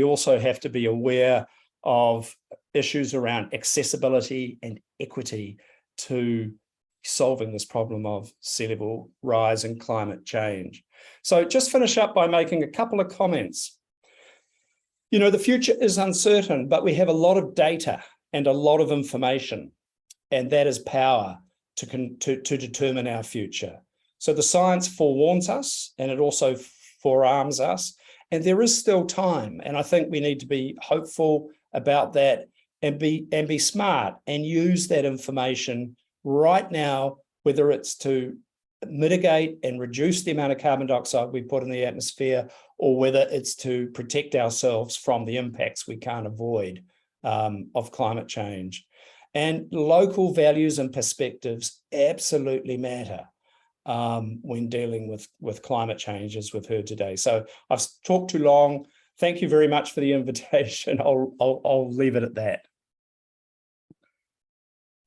also have to be aware of issues around accessibility and equity to solving this problem of sea level rise and climate change. So just finish up by making a couple of comments. The future is uncertain, but we have a lot of data and a lot of information, and that is power to determine our future. So the science forewarns us, and it also forearms us, and there is still time. And I think we need to be hopeful about that and be smart and use that information right now, whether it's to mitigate and reduce the amount of carbon dioxide we put in the atmosphere, or whether it's to protect ourselves from the impacts we can't avoid of climate change. And local values and perspectives absolutely matter when dealing with climate change, as we've heard today. So I've talked too long. Thank you very much for the invitation. I'll leave it at that.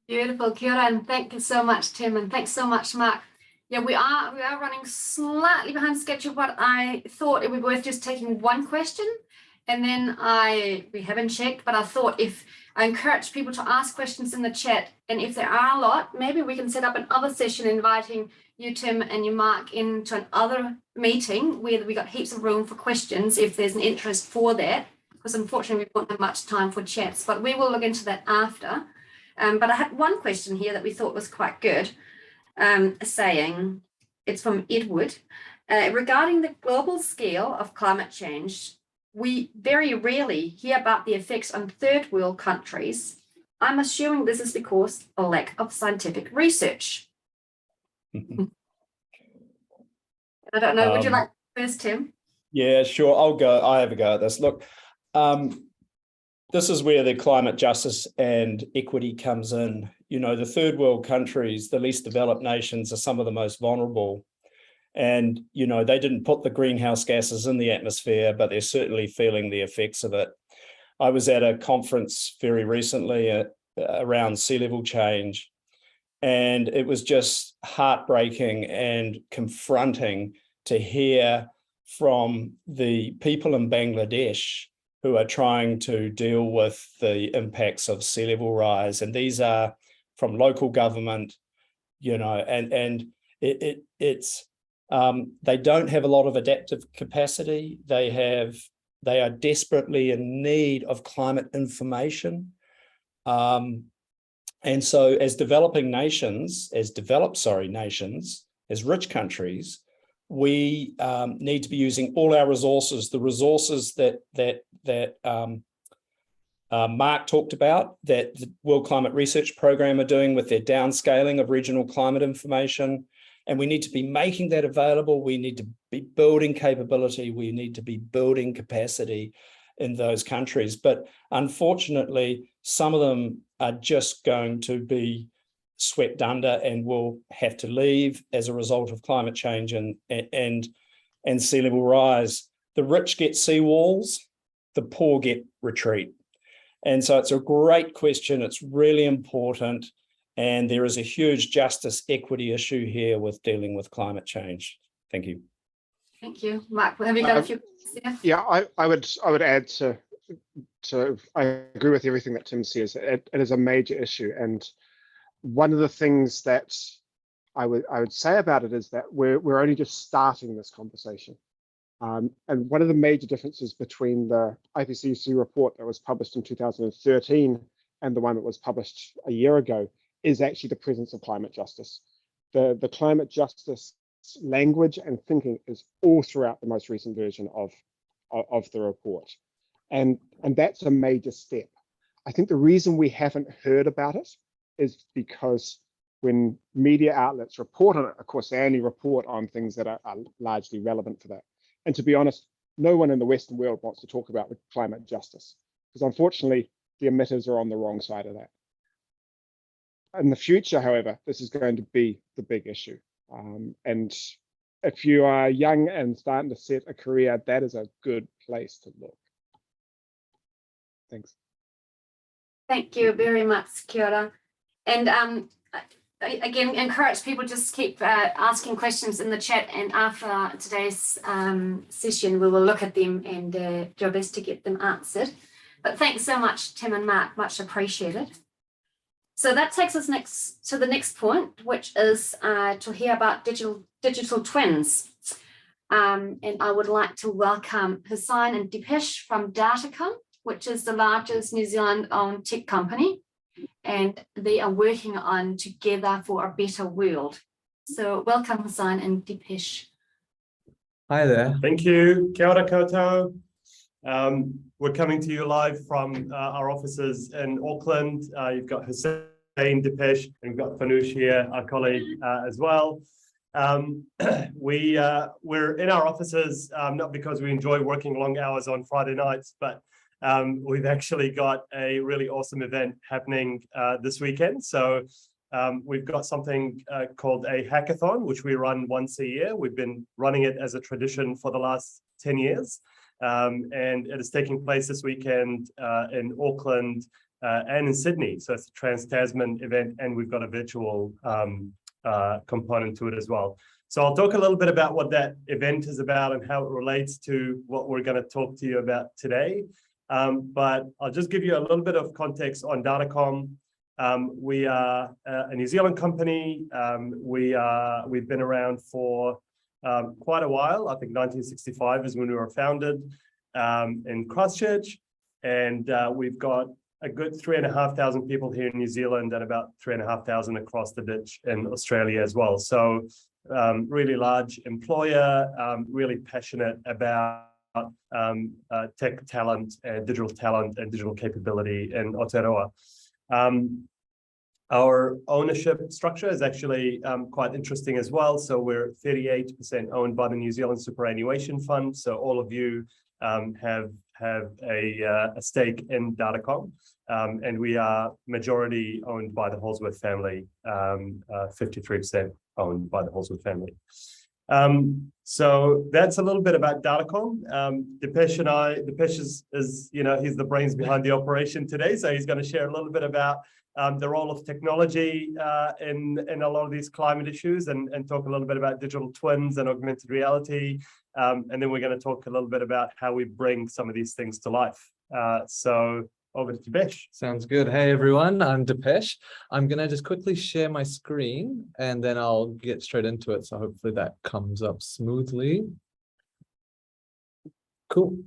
Beautiful, kia ora, and thank you so much, Tim, and thanks so much, Mark. Yeah, we are running slightly behind schedule, but I thought it would be worth just taking one question, and then we haven't checked, but I thought if I encourage people to ask questions in the chat, and if there are a lot, maybe we can set up another session inviting you, Tim, and you, Mark, into another meeting where we got heaps of room for questions if there's an interest for that, because unfortunately we won't have much time for chats, but we will look into that after. But I had one question here that we thought was quite good, saying, it's from Edward, regarding the global scale of climate change, we very rarely hear about the effects on third world countries. I'm assuming this is because of a lack of scientific research. I don't know, would you like first, Tim? Yeah, sure, I'll go. I have a go at this. Look, this is where the climate justice and equity comes in. The third world countries, the least developed nations, are some of the most vulnerable. And, they didn't put the greenhouse gases in the atmosphere, but they're certainly feeling the effects of it. I was at a conference very recently around sea level change, and it was just heartbreaking and confronting to hear from the people in Bangladesh who are trying to deal with the impacts of sea level rise. And these are from local government, you know, and it's they don't have a lot of adaptive capacity. They are desperately in need of climate information. And so as developing nations, as rich countries, we need to be using all our resources, the resources that Mark talked about, that the World Climate Research Programme are doing with their downscaling of regional climate information. And we need to be making that available. We need to be building capability. We need to be building capacity in those countries. But unfortunately, some of them are just going to be swept under and will have to leave as a result of climate change and sea level rise. The rich get seawalls, the poor get retreat. And so it's a great question. It's really important. And there is a huge justice equity issue here with dealing with climate change. Thank you. Thank you. Mark, have you got a few questions there? Yeah, I would add to I agree with everything that Tim says. It is a major issue, and one of the things that I would say about it is that we're only just starting this conversation. And one of the major differences between the IPCC report that was published in 2013 and the one that was published a year ago is actually the presence of climate justice. The climate justice language and thinking is all throughout the most recent version of the report. And that's a major step. I think the reason we haven't heard about it is because when media outlets report on it, of course, they only report on things that are largely relevant for that. And to be honest, no one in the Western world wants to talk about the climate justice, because unfortunately, the emitters are on the wrong side of that. In the future, however, this is going to be the big issue. And if you are young and starting to set a career, that is a good place to look. Thanks. Thank you very much, Kia ora. And again, encourage people just keep asking questions in the chat, and after today's session, we will look at them and do our best to get them answered. But thanks so much, Tim and Mark, much appreciated. So that takes us next to the next point, which is to hear about digital twins. And I would like to welcome Hussain and Dipesh from Datacom, which is the largest New Zealand-owned tech company, and they are working on Together for a Better World. So welcome, Hussain and Dipesh. Hi there. Thank you. Kia ora koutou. We're coming to you live from our offices in Auckland. You've got Hussain, Dipesh, and we've got Fanush here, our colleague, as well. We're in our offices, not because we enjoy working long hours on Friday nights, but we've actually got a really awesome event happening this weekend. So we've got something called a hackathon, which we run once a year. We've been running it as a tradition for the last 10 years. And it is taking place this weekend in Auckland and in Sydney. So it's a trans-Tasman event, and we've got a virtual component to it as well. So I'll talk a little bit about what that event is about and how it relates to what we're going to talk to you about today. But I'll just give you a little bit of context on Datacom. We are a New Zealand company. We've been around for quite a while. I think 1965 is when we were founded in Christchurch, and we've got a good 3,500 people here in New Zealand and about 3,500 across the ditch in Australia as well. So really large employer, really passionate about tech talent and digital capability in Aotearoa. Our ownership structure is actually quite interesting as well. So we're 38% owned by the New Zealand Superannuation Fund. So all of you have a stake in Datacom, and we are majority owned by the Holsworth family, 53% owned by the Holsworth family. So that's a little bit about Datacom. Dipesh is, you know, he's the brains behind the operation today. So he's going to share a little bit about the role of technology in a lot of these climate issues and talk a little bit about digital twins and augmented reality. And then we're going to talk a little bit about how we bring some of these things to life. So over to Dipesh. Sounds good. Hey, everyone, I'm Dipesh. I'm going to just quickly share my screen and then I'll get straight into it. So hopefully that comes up smoothly. Cool.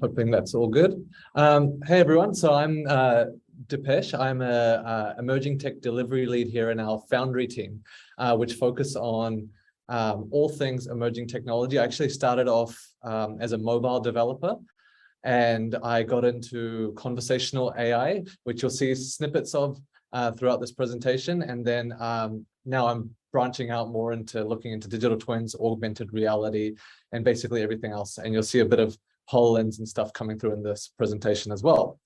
Hoping that's all good. Hey, everyone. So I'm Dipesh. I'm a emerging tech delivery lead here in our Foundry team, which focus on all things emerging technology. I actually started off as a mobile developer, and I got into conversational AI, which you'll see snippets of throughout this presentation. And then now I'm branching out more into looking into digital twins, augmented reality, and basically everything else. And you'll see a bit of HoloLens and stuff coming through in this presentation as well.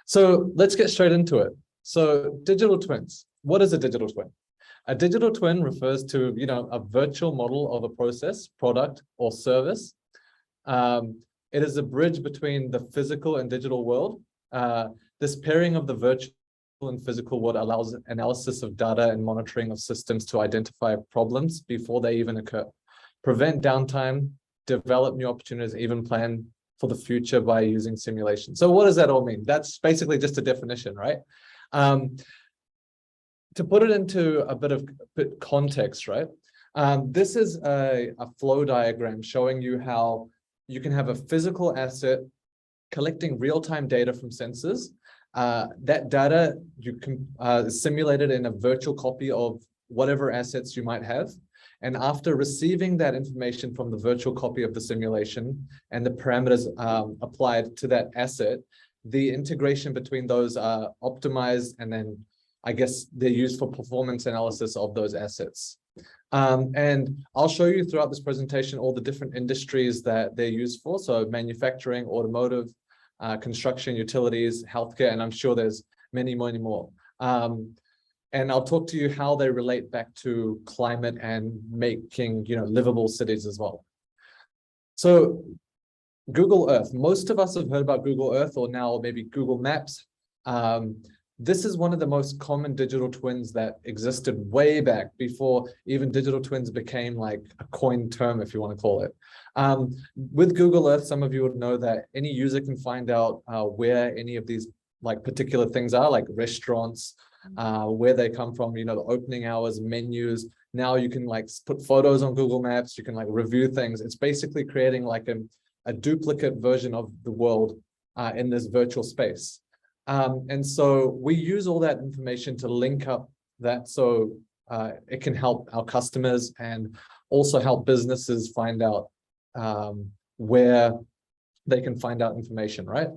So let's get straight into it. So digital twins. What is a digital twin? A digital twin refers to, you know, a virtual model of a process, product, or service. It is a bridge between the physical and digital world. This pairing of the virtual and physical world allows analysis of data and monitoring of systems to identify problems before they even occur, prevent downtime, develop new opportunities, even plan for the future by using simulation. So what does that all mean? That's basically just a definition, right? To put it into a bit of context, right? This is a flow diagram showing you how you can have a physical asset collecting real-time data from sensors. That data you can simulate it in a virtual copy of whatever assets you might have. And after receiving that information from the virtual copy of the simulation and the parameters applied to that asset, the integration between those are optimized, and then I guess they're used for performance analysis of those assets. And I'll show you throughout this presentation all the different industries that they're used for. So manufacturing, automotive, construction, utilities, healthcare, and I'm sure there's many, many more. And I'll talk to you how they relate back to climate and making, you know, livable cities as well. So Google Earth. Most of us have heard about Google Earth, or now maybe Google Maps. This is one of the most common digital twins that existed way back before even digital twins became like a coined term, if you want to call it. With Google Earth, some of you would know that any user can find out where any of these like particular things are, like restaurants, where they come from, you know, the opening hours, menus. Now you can like put photos on Google Maps, you can like review things. It's basically creating like a duplicate version of the world in this virtual space. And so we use all that information to link up that so it can help our customers and also help businesses find out where they can find out information, right?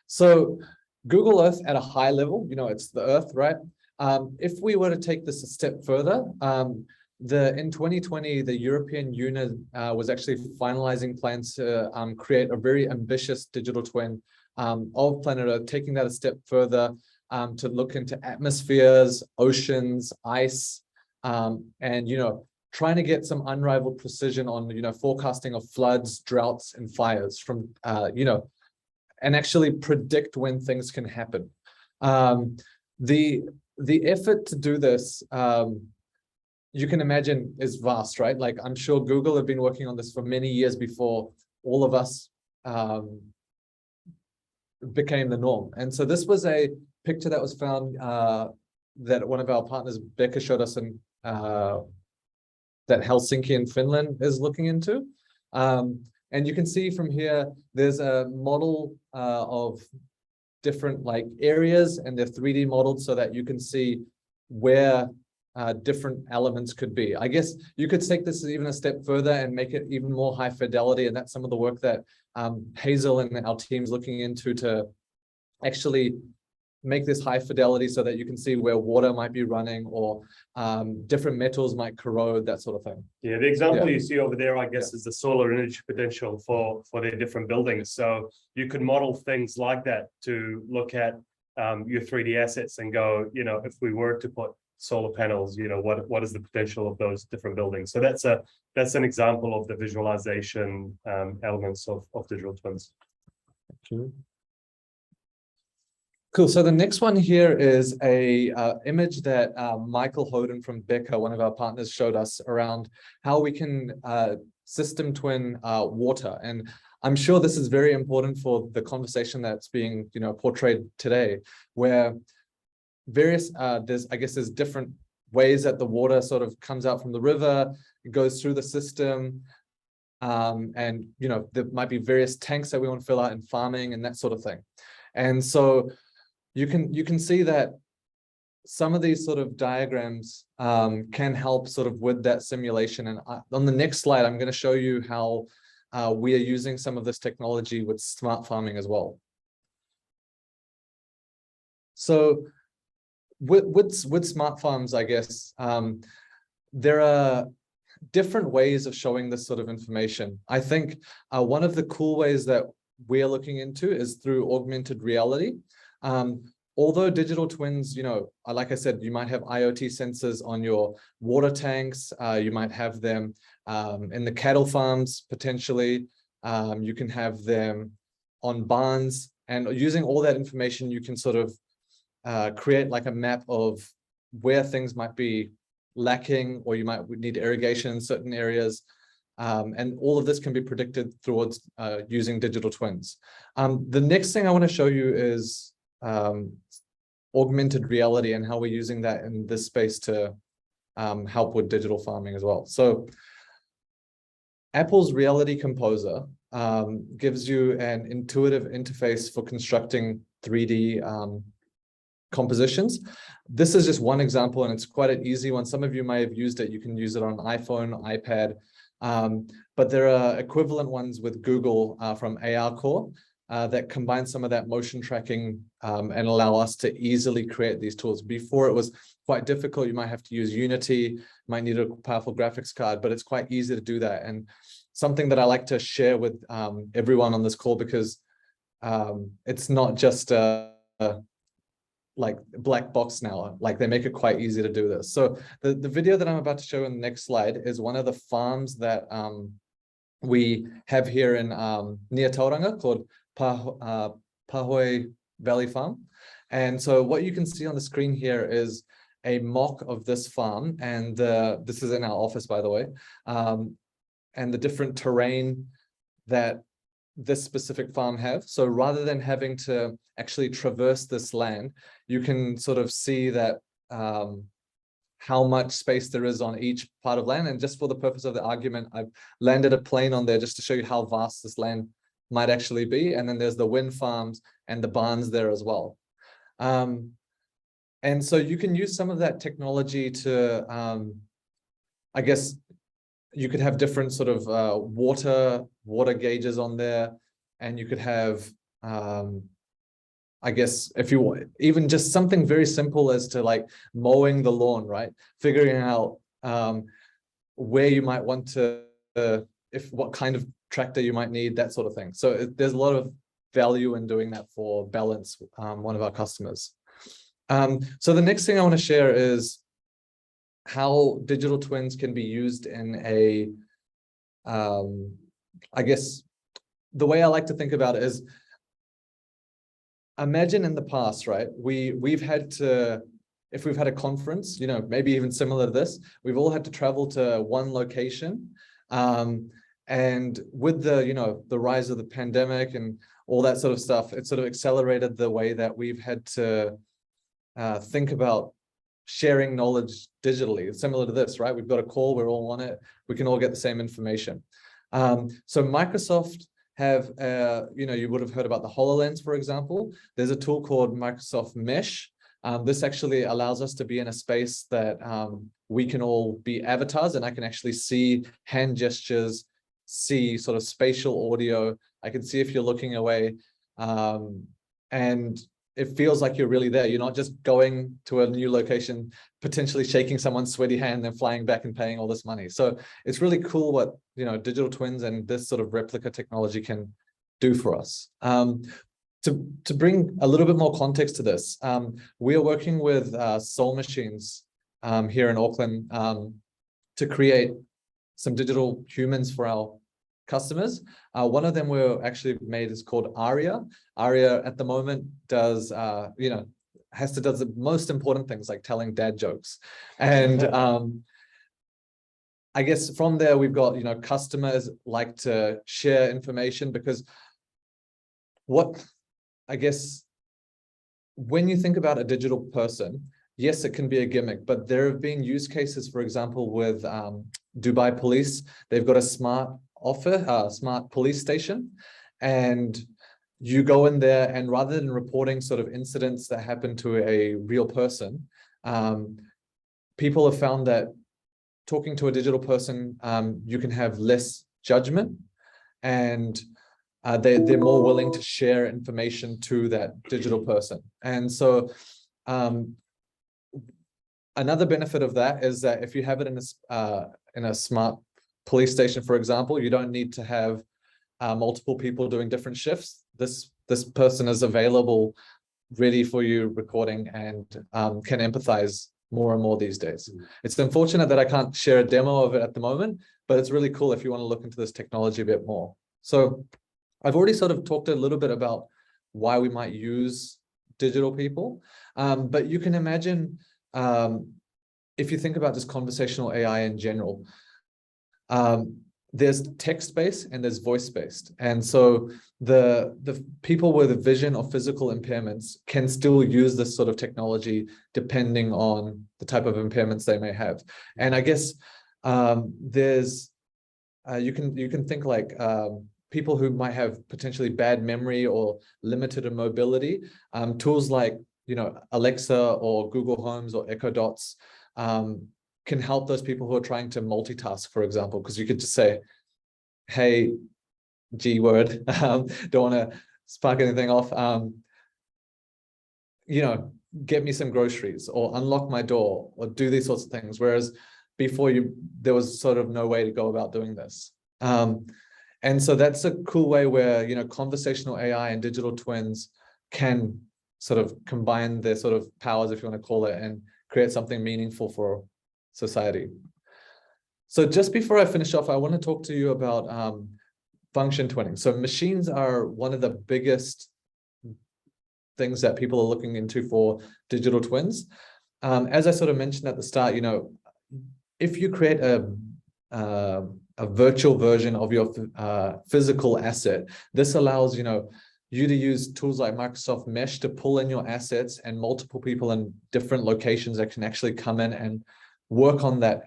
So Google Earth at a high level, you know, it's the Earth, right? If we were to take this a step further, in 2020, the European Union was actually finalizing plans to create a very ambitious digital twin of planet Earth, taking that a step further to look into atmospheres, oceans, ice, and, you know, trying to get some unrivaled precision on, you know, forecasting of floods, droughts, and fires from, you know, and actually predict when things can happen. The effort to do this, you can imagine, is vast, right? Like, I'm sure Google have been working on this for many years before all of us became the norm. And so this was a picture that was found that one of our partners, Becca, showed us in that Helsinki in Finland is looking into. And you can see from here, there's a model of different like areas, and they're 3D modeled so that you can see where different elements could be. I guess you could take this even a step further and make it even more high fidelity. And that's some of the work that Hazel and our team's looking into, to actually make this high fidelity so that you can see where water might be running, or different metals might corrode, that sort of thing. Yeah, the example you see over there, I guess, is the solar energy potential for their different buildings. So you could model things like that to look at your 3D assets and go, you know, if we were to put solar panels, what is the potential of those different buildings? So that's an example of the visualization elements of digital twins. Thank you. Cool. So the next one here is a image that Michael Hoden from Becker, one of our partners, showed us around how we can system twin water. And I'm sure this is very important for the conversation that's being portrayed today, where various there's different ways that the water sort of comes out from the river, it goes through the system. And there might be various tanks that we want to fill out in farming and that sort of thing. And so you can see that some of these sort of diagrams can help sort of with that simulation. And on the next slide, I'm going to show you how we are using some of this technology with smart farming as well. So with smart farms, I guess, there are different ways of showing this sort of information. I think one of the cool ways that we're looking into is through augmented reality. Although digital twins, like I said, you might have IoT sensors on your water tanks, you might have them in the cattle farms, potentially. You can have them on barns, and using all that information, you can sort of create like a map of where things might be lacking, or you might need irrigation in certain areas. And all of this can be predicted towards using digital twins. The next thing I want to show you is augmented reality and how we're using that in this space to help with digital farming as well. So Apple's Reality Composer gives you an intuitive interface for constructing 3D compositions. This is just one example, and it's quite an easy one. Some of you may have used it. You can use it on iPhone, iPad, but there are equivalent ones with Google from ARCore that combine some of that motion tracking and allow us to easily create these tools. Before, it was quite difficult. You might have to use Unity, might need a powerful graphics card, but it's quite easy to do that. And something that I like to share with everyone on this call, because it's not just like black box now, like they make it quite easy to do this. So the video that I'm about to show in the next slide is one of the farms that we have here in near Tauranga called Pahoi Valley Farm. And so what you can see on the screen here is a mock of this farm, and this is in our office, by the way, and the different terrain that this specific farm have. So rather than having to actually traverse this land, you can sort of see that how much space there is on each part of land. And just for the purpose of the argument, I've landed a plane on there just to show you how vast this land might actually be. And then there's the wind farms and the barns there as well. And so you can use some of that technology to, I guess, you could have different sort of water gauges on there, and you could have, I guess, if you want, even just something very simple as to like mowing the lawn, right? Figuring out where you might want to, what kind of tractor you might need, that sort of thing. So there's a lot of value in doing that for Balance, one of our customers. So the next thing I want to share is how digital twins can be used in a, I guess, the way I like to think about it is, imagine in the past, right? We've had to, if we've had a conference, maybe even similar to this, we've all had to travel to one location. And with the, the rise of the pandemic and all that sort of stuff, it sort of accelerated the way that we've had to think about sharing knowledge digitally. It's similar to this, right? We've got a call, we're all on it, we can all get the same information. So Microsoft have, you would have heard about the HoloLens, for example. There's a tool called Microsoft Mesh. This actually allows us to be in a space that we can all be avatars, and I can actually see hand gestures, see sort of spatial audio. I can see if you're looking away, and it feels like you're really there. You're not just going to a new location, potentially shaking someone's sweaty hand, then flying back and paying all this money. So it's really cool what, digital twins and this sort of replica technology can do for us. To bring a little bit more context to this, we are working with Soul Machines here in Auckland to create some digital humans for our customers. One of them we're actually made is called Aria. Aria at the moment does, does the most important things like telling dad jokes. And I guess from there, we've got, customers like to share information because when you think about a digital person, yes, it can be a gimmick, but there have been use cases, for example, with Dubai Police. They've got a smart police station, and you go in there, and rather than reporting sort of incidents that happen to a real person, people have found that talking to a digital person, you can have less judgment, and they're more willing to share information to that digital person. And so another benefit of that is that if you have it in a smart police station, for example, you don't need to have multiple people doing different shifts. This person is available, ready for you, recording, and can empathize more and more these days. It's unfortunate that I can't share a demo of it at the moment, but it's really cool if you want to look into this technology a bit more. So I've already sort of talked a little bit about why we might use digital people, but you can imagine if you think about just conversational AI in general, there's text-based and there's voice-based. And so the people with a vision or physical impairments can still use this sort of technology depending on the type of impairments they may have. And I guess there's you can think like people who might have potentially bad memory or limited mobility, tools like Alexa or Google Homes or Echo Dots can help those people who are trying to multitask, for example, because you could just say, hey, G word, don't want to spark anything off, get me some groceries or unlock my door or do these sorts of things. Whereas before there was sort of no way to go about doing this. And so that's a cool way where, conversational AI and digital twins can sort of combine their sort of powers, if you want to call it, and create something meaningful for society. So just before I finish off, I want to talk to you about function twinning. So machines are one of the biggest things that people are looking into for digital twins. As I sort of mentioned at the start, if you create a virtual version of your physical asset, this allows you to use tools like Microsoft Mesh to pull in your assets, and multiple people in different locations that can actually come in and work on that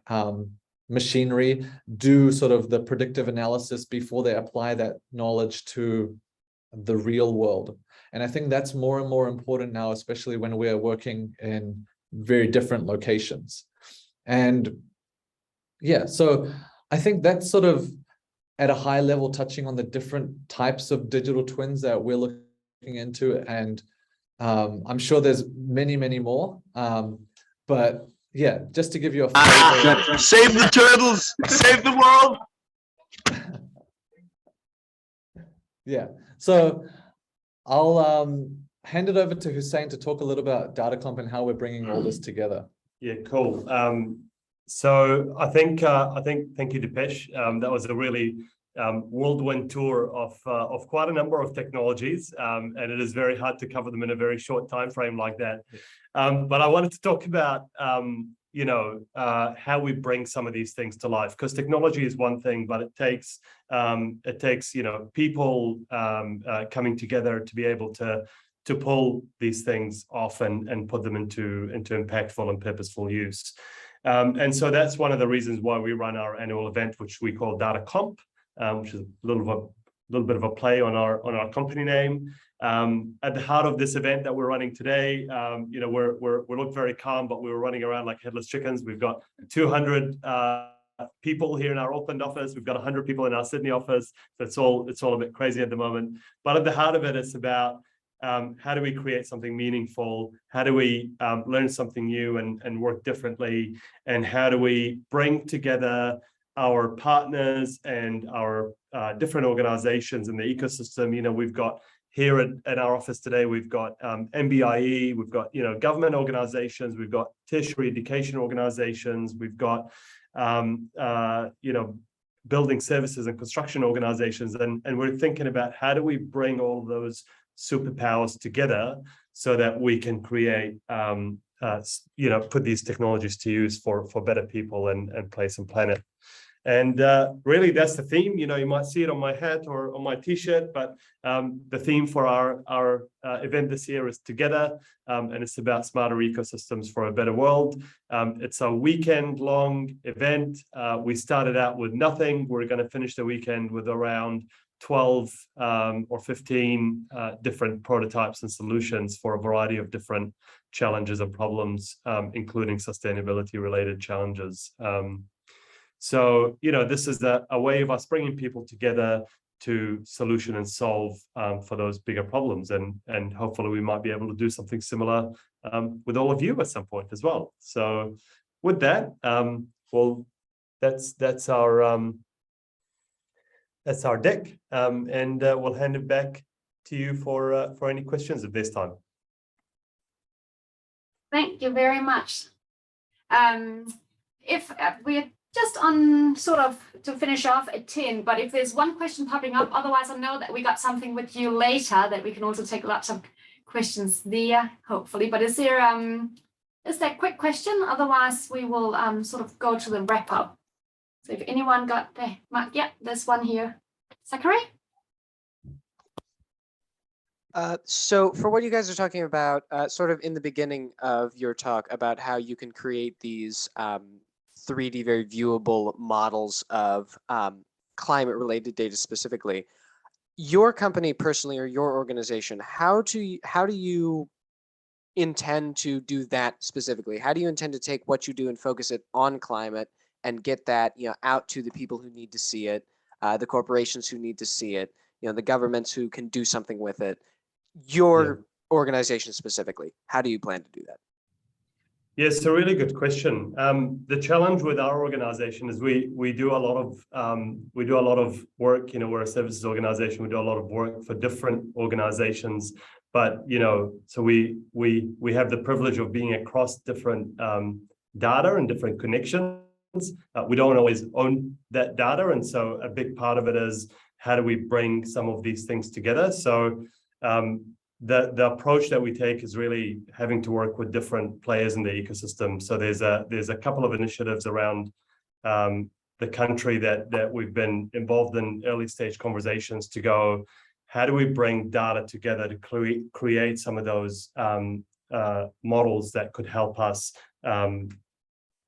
machinery, do sort of the predictive analysis before they apply that knowledge to the real world. And I think that's more and more important now, especially when we're working in very different locations. And yeah, so I think that's sort of at a high level touching on the different types of digital twins that we're looking into. And I'm sure there's many, many more. But yeah, just to give you a flavor. Save the turtles, save the world. Yeah, so I'll hand it over to Hussein to talk a little about DataComp and how we're bringing all this together. Yeah, cool. So I think thank you, Dipesh. That was a really whirlwind tour of quite a number of technologies, and it is very hard to cover them in a very short time frame like that. But I wanted to talk about how we bring some of these things to life, because technology is one thing, but it takes people coming together to be able to pull these things off and put them into impactful and purposeful use. And so that's one of the reasons why we run our annual event, which we call DataComp, which is a little bit of a play on our company name. At the heart of this event that we're running today, we look very calm, but we were running around like headless chickens. We've got 200 people here in our Auckland office. We've got 100 people in our Sydney office. So it's all a bit crazy at the moment. But at the heart of it, it's about how do we create something meaningful? How do we learn something new and work differently? And how do we bring together our partners and our different organizations in the ecosystem? We've got here at our office today, we've got MBIE, we've got, you know, government organizations, we've got tertiary education organizations, we've got, you know, building services and construction organizations. And we're thinking about how do we bring all of those superpowers together so that we can create, you know, put these technologies to use for better people and place and planet. And really, that's the theme. You know, you might see it on my hat or on my T-shirt, but the theme for our event this year is Together, and it's about smarter ecosystems for a better world. It's a weekend-long event. We started out with nothing. We're going to finish the weekend with around 12 or 15 different prototypes and solutions for a variety of different challenges and problems, including sustainability-related challenges. So, you know, this is a way of us bringing people together to solution and solve for those bigger problems. And hopefully we might be able to do something similar with all of you at some point as well. So with that, well, that's our deck. And we'll hand it back to you for any questions at this time. Thank you very much. If we're just on sort of to finish off at 10, but if there's one question popping up, otherwise I know that we got something with you later that we can also take lots of questions there, hopefully. But is there a quick question? Otherwise we will sort of go to the wrap up. So if anyone got the mark, yeah, there's one here. Zachary? So for what you guys are talking about, sort of in the beginning of your talk about how you can create these 3D very viewable models of climate related data specifically, your company personally or your organization, how do you intend to do that specifically? How do you intend to take what you do and focus it on climate and get that, you know, out to the people who need to see it, the corporations who need to see it, you know, the governments who can do something with it? Your organization specifically, how do you plan to do that? Yes, it's a really good question. The challenge with our organization is we do a lot of work. You know, we're a services organization. We do a lot of work for different organizations, but you know, so we have the privilege of being across different data and different connections. We don't always own that data, and so a big part of it is how do we bring some of these things together. So the approach that we take is really having to work with different players in the ecosystem. So there's a couple of initiatives around the country that we've been involved in early stage conversations to go, how do we bring data together to create some of those models that could help us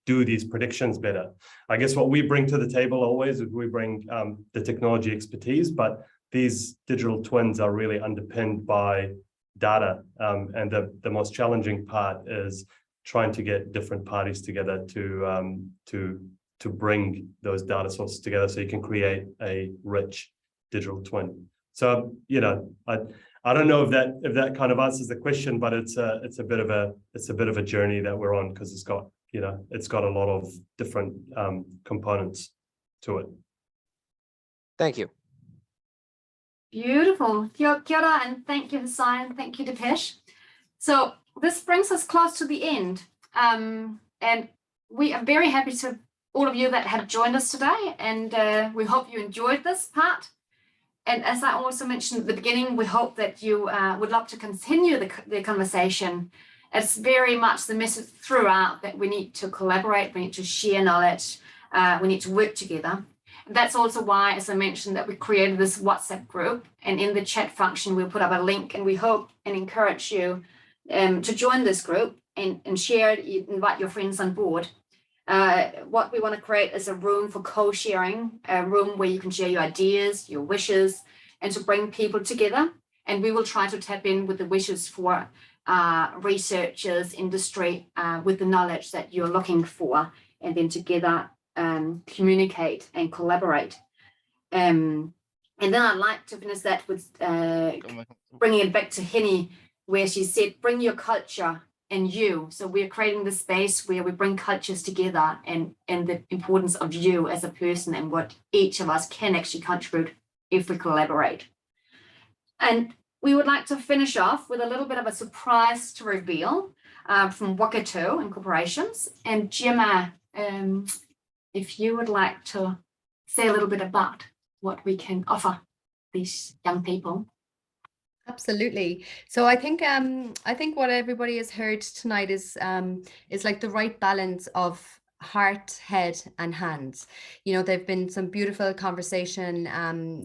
do these predictions better. I guess what we bring to the table always is we bring the technology expertise, but these digital twins are really underpinned by data. And the most challenging part is trying to get different parties together to bring those data sources together so you can create a rich digital twin. So, you know, I don't know if that kind of answers the question, but it's a bit of a journey that we're on, because it's got a lot of different components to it. Thank you. Beautiful. Kia ora, and thank you, Hassan. Thank you, Dipesh. So this brings us close to the end. And we are very happy to all of you that have joined us today. And we hope you enjoyed this part. And as I also mentioned at the beginning, we hope that you would love to continue the conversation. It's very much the message throughout that we need to collaborate, we need to share knowledge, we need to work together. That's also why, as I mentioned, that we created this WhatsApp group, and in the chat function, we'll put up a link, and we hope and encourage you to join this group and share it, invite your friends on board. What we want to create is a room for co-sharing, a room where you can share your ideas, your wishes, and to bring people together. And we will try to tap in with the wishes for researchers, industry, with the knowledge that you're looking for, and then together communicate and collaborate. And then I'd like to finish that with bringing it back to Henny, where she said, bring your culture and you. So we're creating this space where we bring cultures together, and the importance of you as a person and what each of us can actually contribute if we collaborate. And we would like to finish off with a little bit of a surprise to reveal from Wakatu Incorporations. And Gemma, if you would like to say a little bit about what we can offer these young people. Absolutely. So I think what everybody has heard tonight is like the right balance of heart, head, and hands. You know, there've been some beautiful conversation,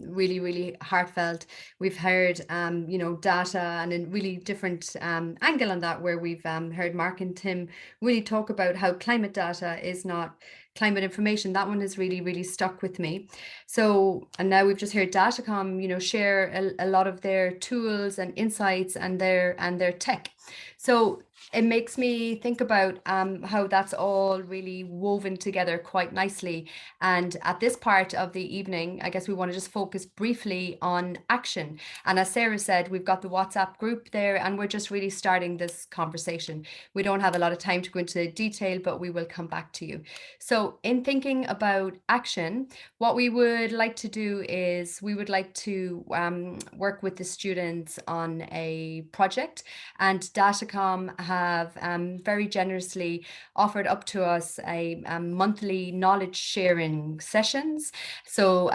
really, really heartfelt. We've heard, you know, data and a really different angle on that, where we've heard Mark and Tim really talk about how climate data is not climate information. That one has really, really stuck with me. So, and now we've just heard Datacom, you know, share a lot of their tools and insights and their tech. So it makes me think about how that's all really woven together quite nicely. And at this part of the evening, I guess we want to just focus briefly on action. And as Sarah said, we've got the WhatsApp group there, and we're just really starting this conversation. We don't have a lot of time to go into detail, but we will come back to you. So in thinking about action, what we would like to do is we would like to work with the students on a project, and Datacom have very generously offered up to us a monthly knowledge sharing sessions. So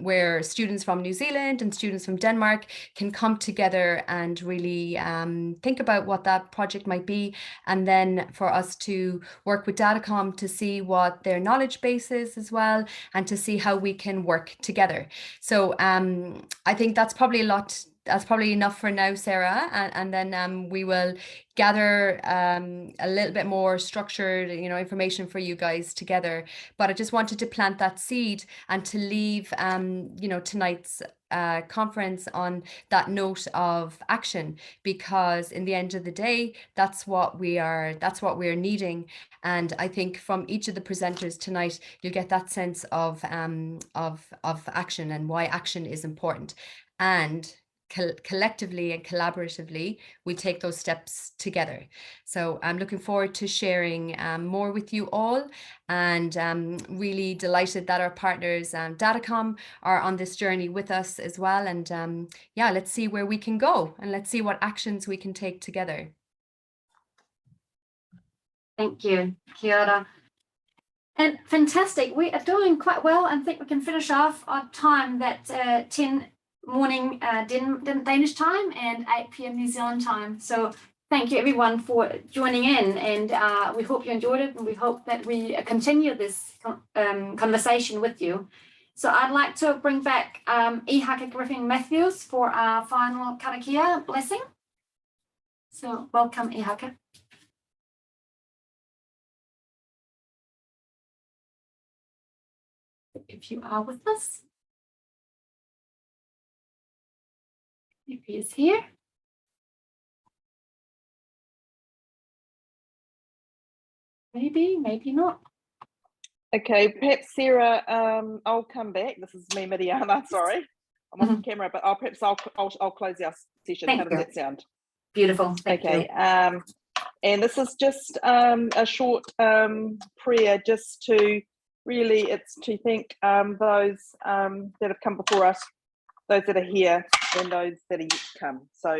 where students from New Zealand and students from Denmark can come together and really think about what that project might be, and then for us to work with Datacom to see what their knowledge base is as well, and to see how we can work together. So I think that's probably enough for now, Sarah, and then we will gather a little bit more structured, you know, information for you guys together. But I just wanted to plant that seed and to leave, you know, tonight's conference on that note of action, because in the end of the day, that's what we're needing. And I think from each of the presenters tonight, you'll get that sense of action and why action is important. And collectively and collaboratively, we take those steps together. So I'm looking forward to sharing more with you all, and really delighted that our partners Datacom are on this journey with us as well. And yeah, let's see where we can go, and let's see what actions we can take together. Thank you, Kia ora. And fantastic, we are doing quite well. I think we can finish off on time. That 10 morning Danish time and 8 p.m. New Zealand time. So thank you everyone for joining in, and we hope you enjoyed it, and we hope that we continue this conversation with you. So I'd like to bring back Ihaka Griffin Matthews for our final karakia blessing. So welcome, Ihaka. If you are with us. If he is here. Maybe, maybe not. Okay, perhaps Sarah, I'll come back. This is me, Miriana, sorry. I'm off camera, but I'll close our session. How does that sound? Beautiful, thank you. And this is just a short prayer, just to really, it's to thank those that have come before us, those that are here, and those that are yet to come. So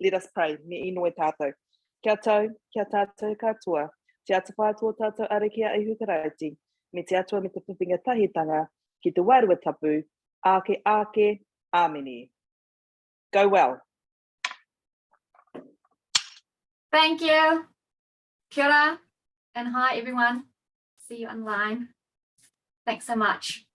let us pray. Me inoe tātou. Kia tau, kia tātou katoa. Te ata whātua tātou arakia e hukarauti. Me te atua me te whiwhinga tahitanga, ki te wairua tapu, ake ake, āmeni. Go well. Thank you. Kia ora, and hi everyone. See you online. Thanks so much.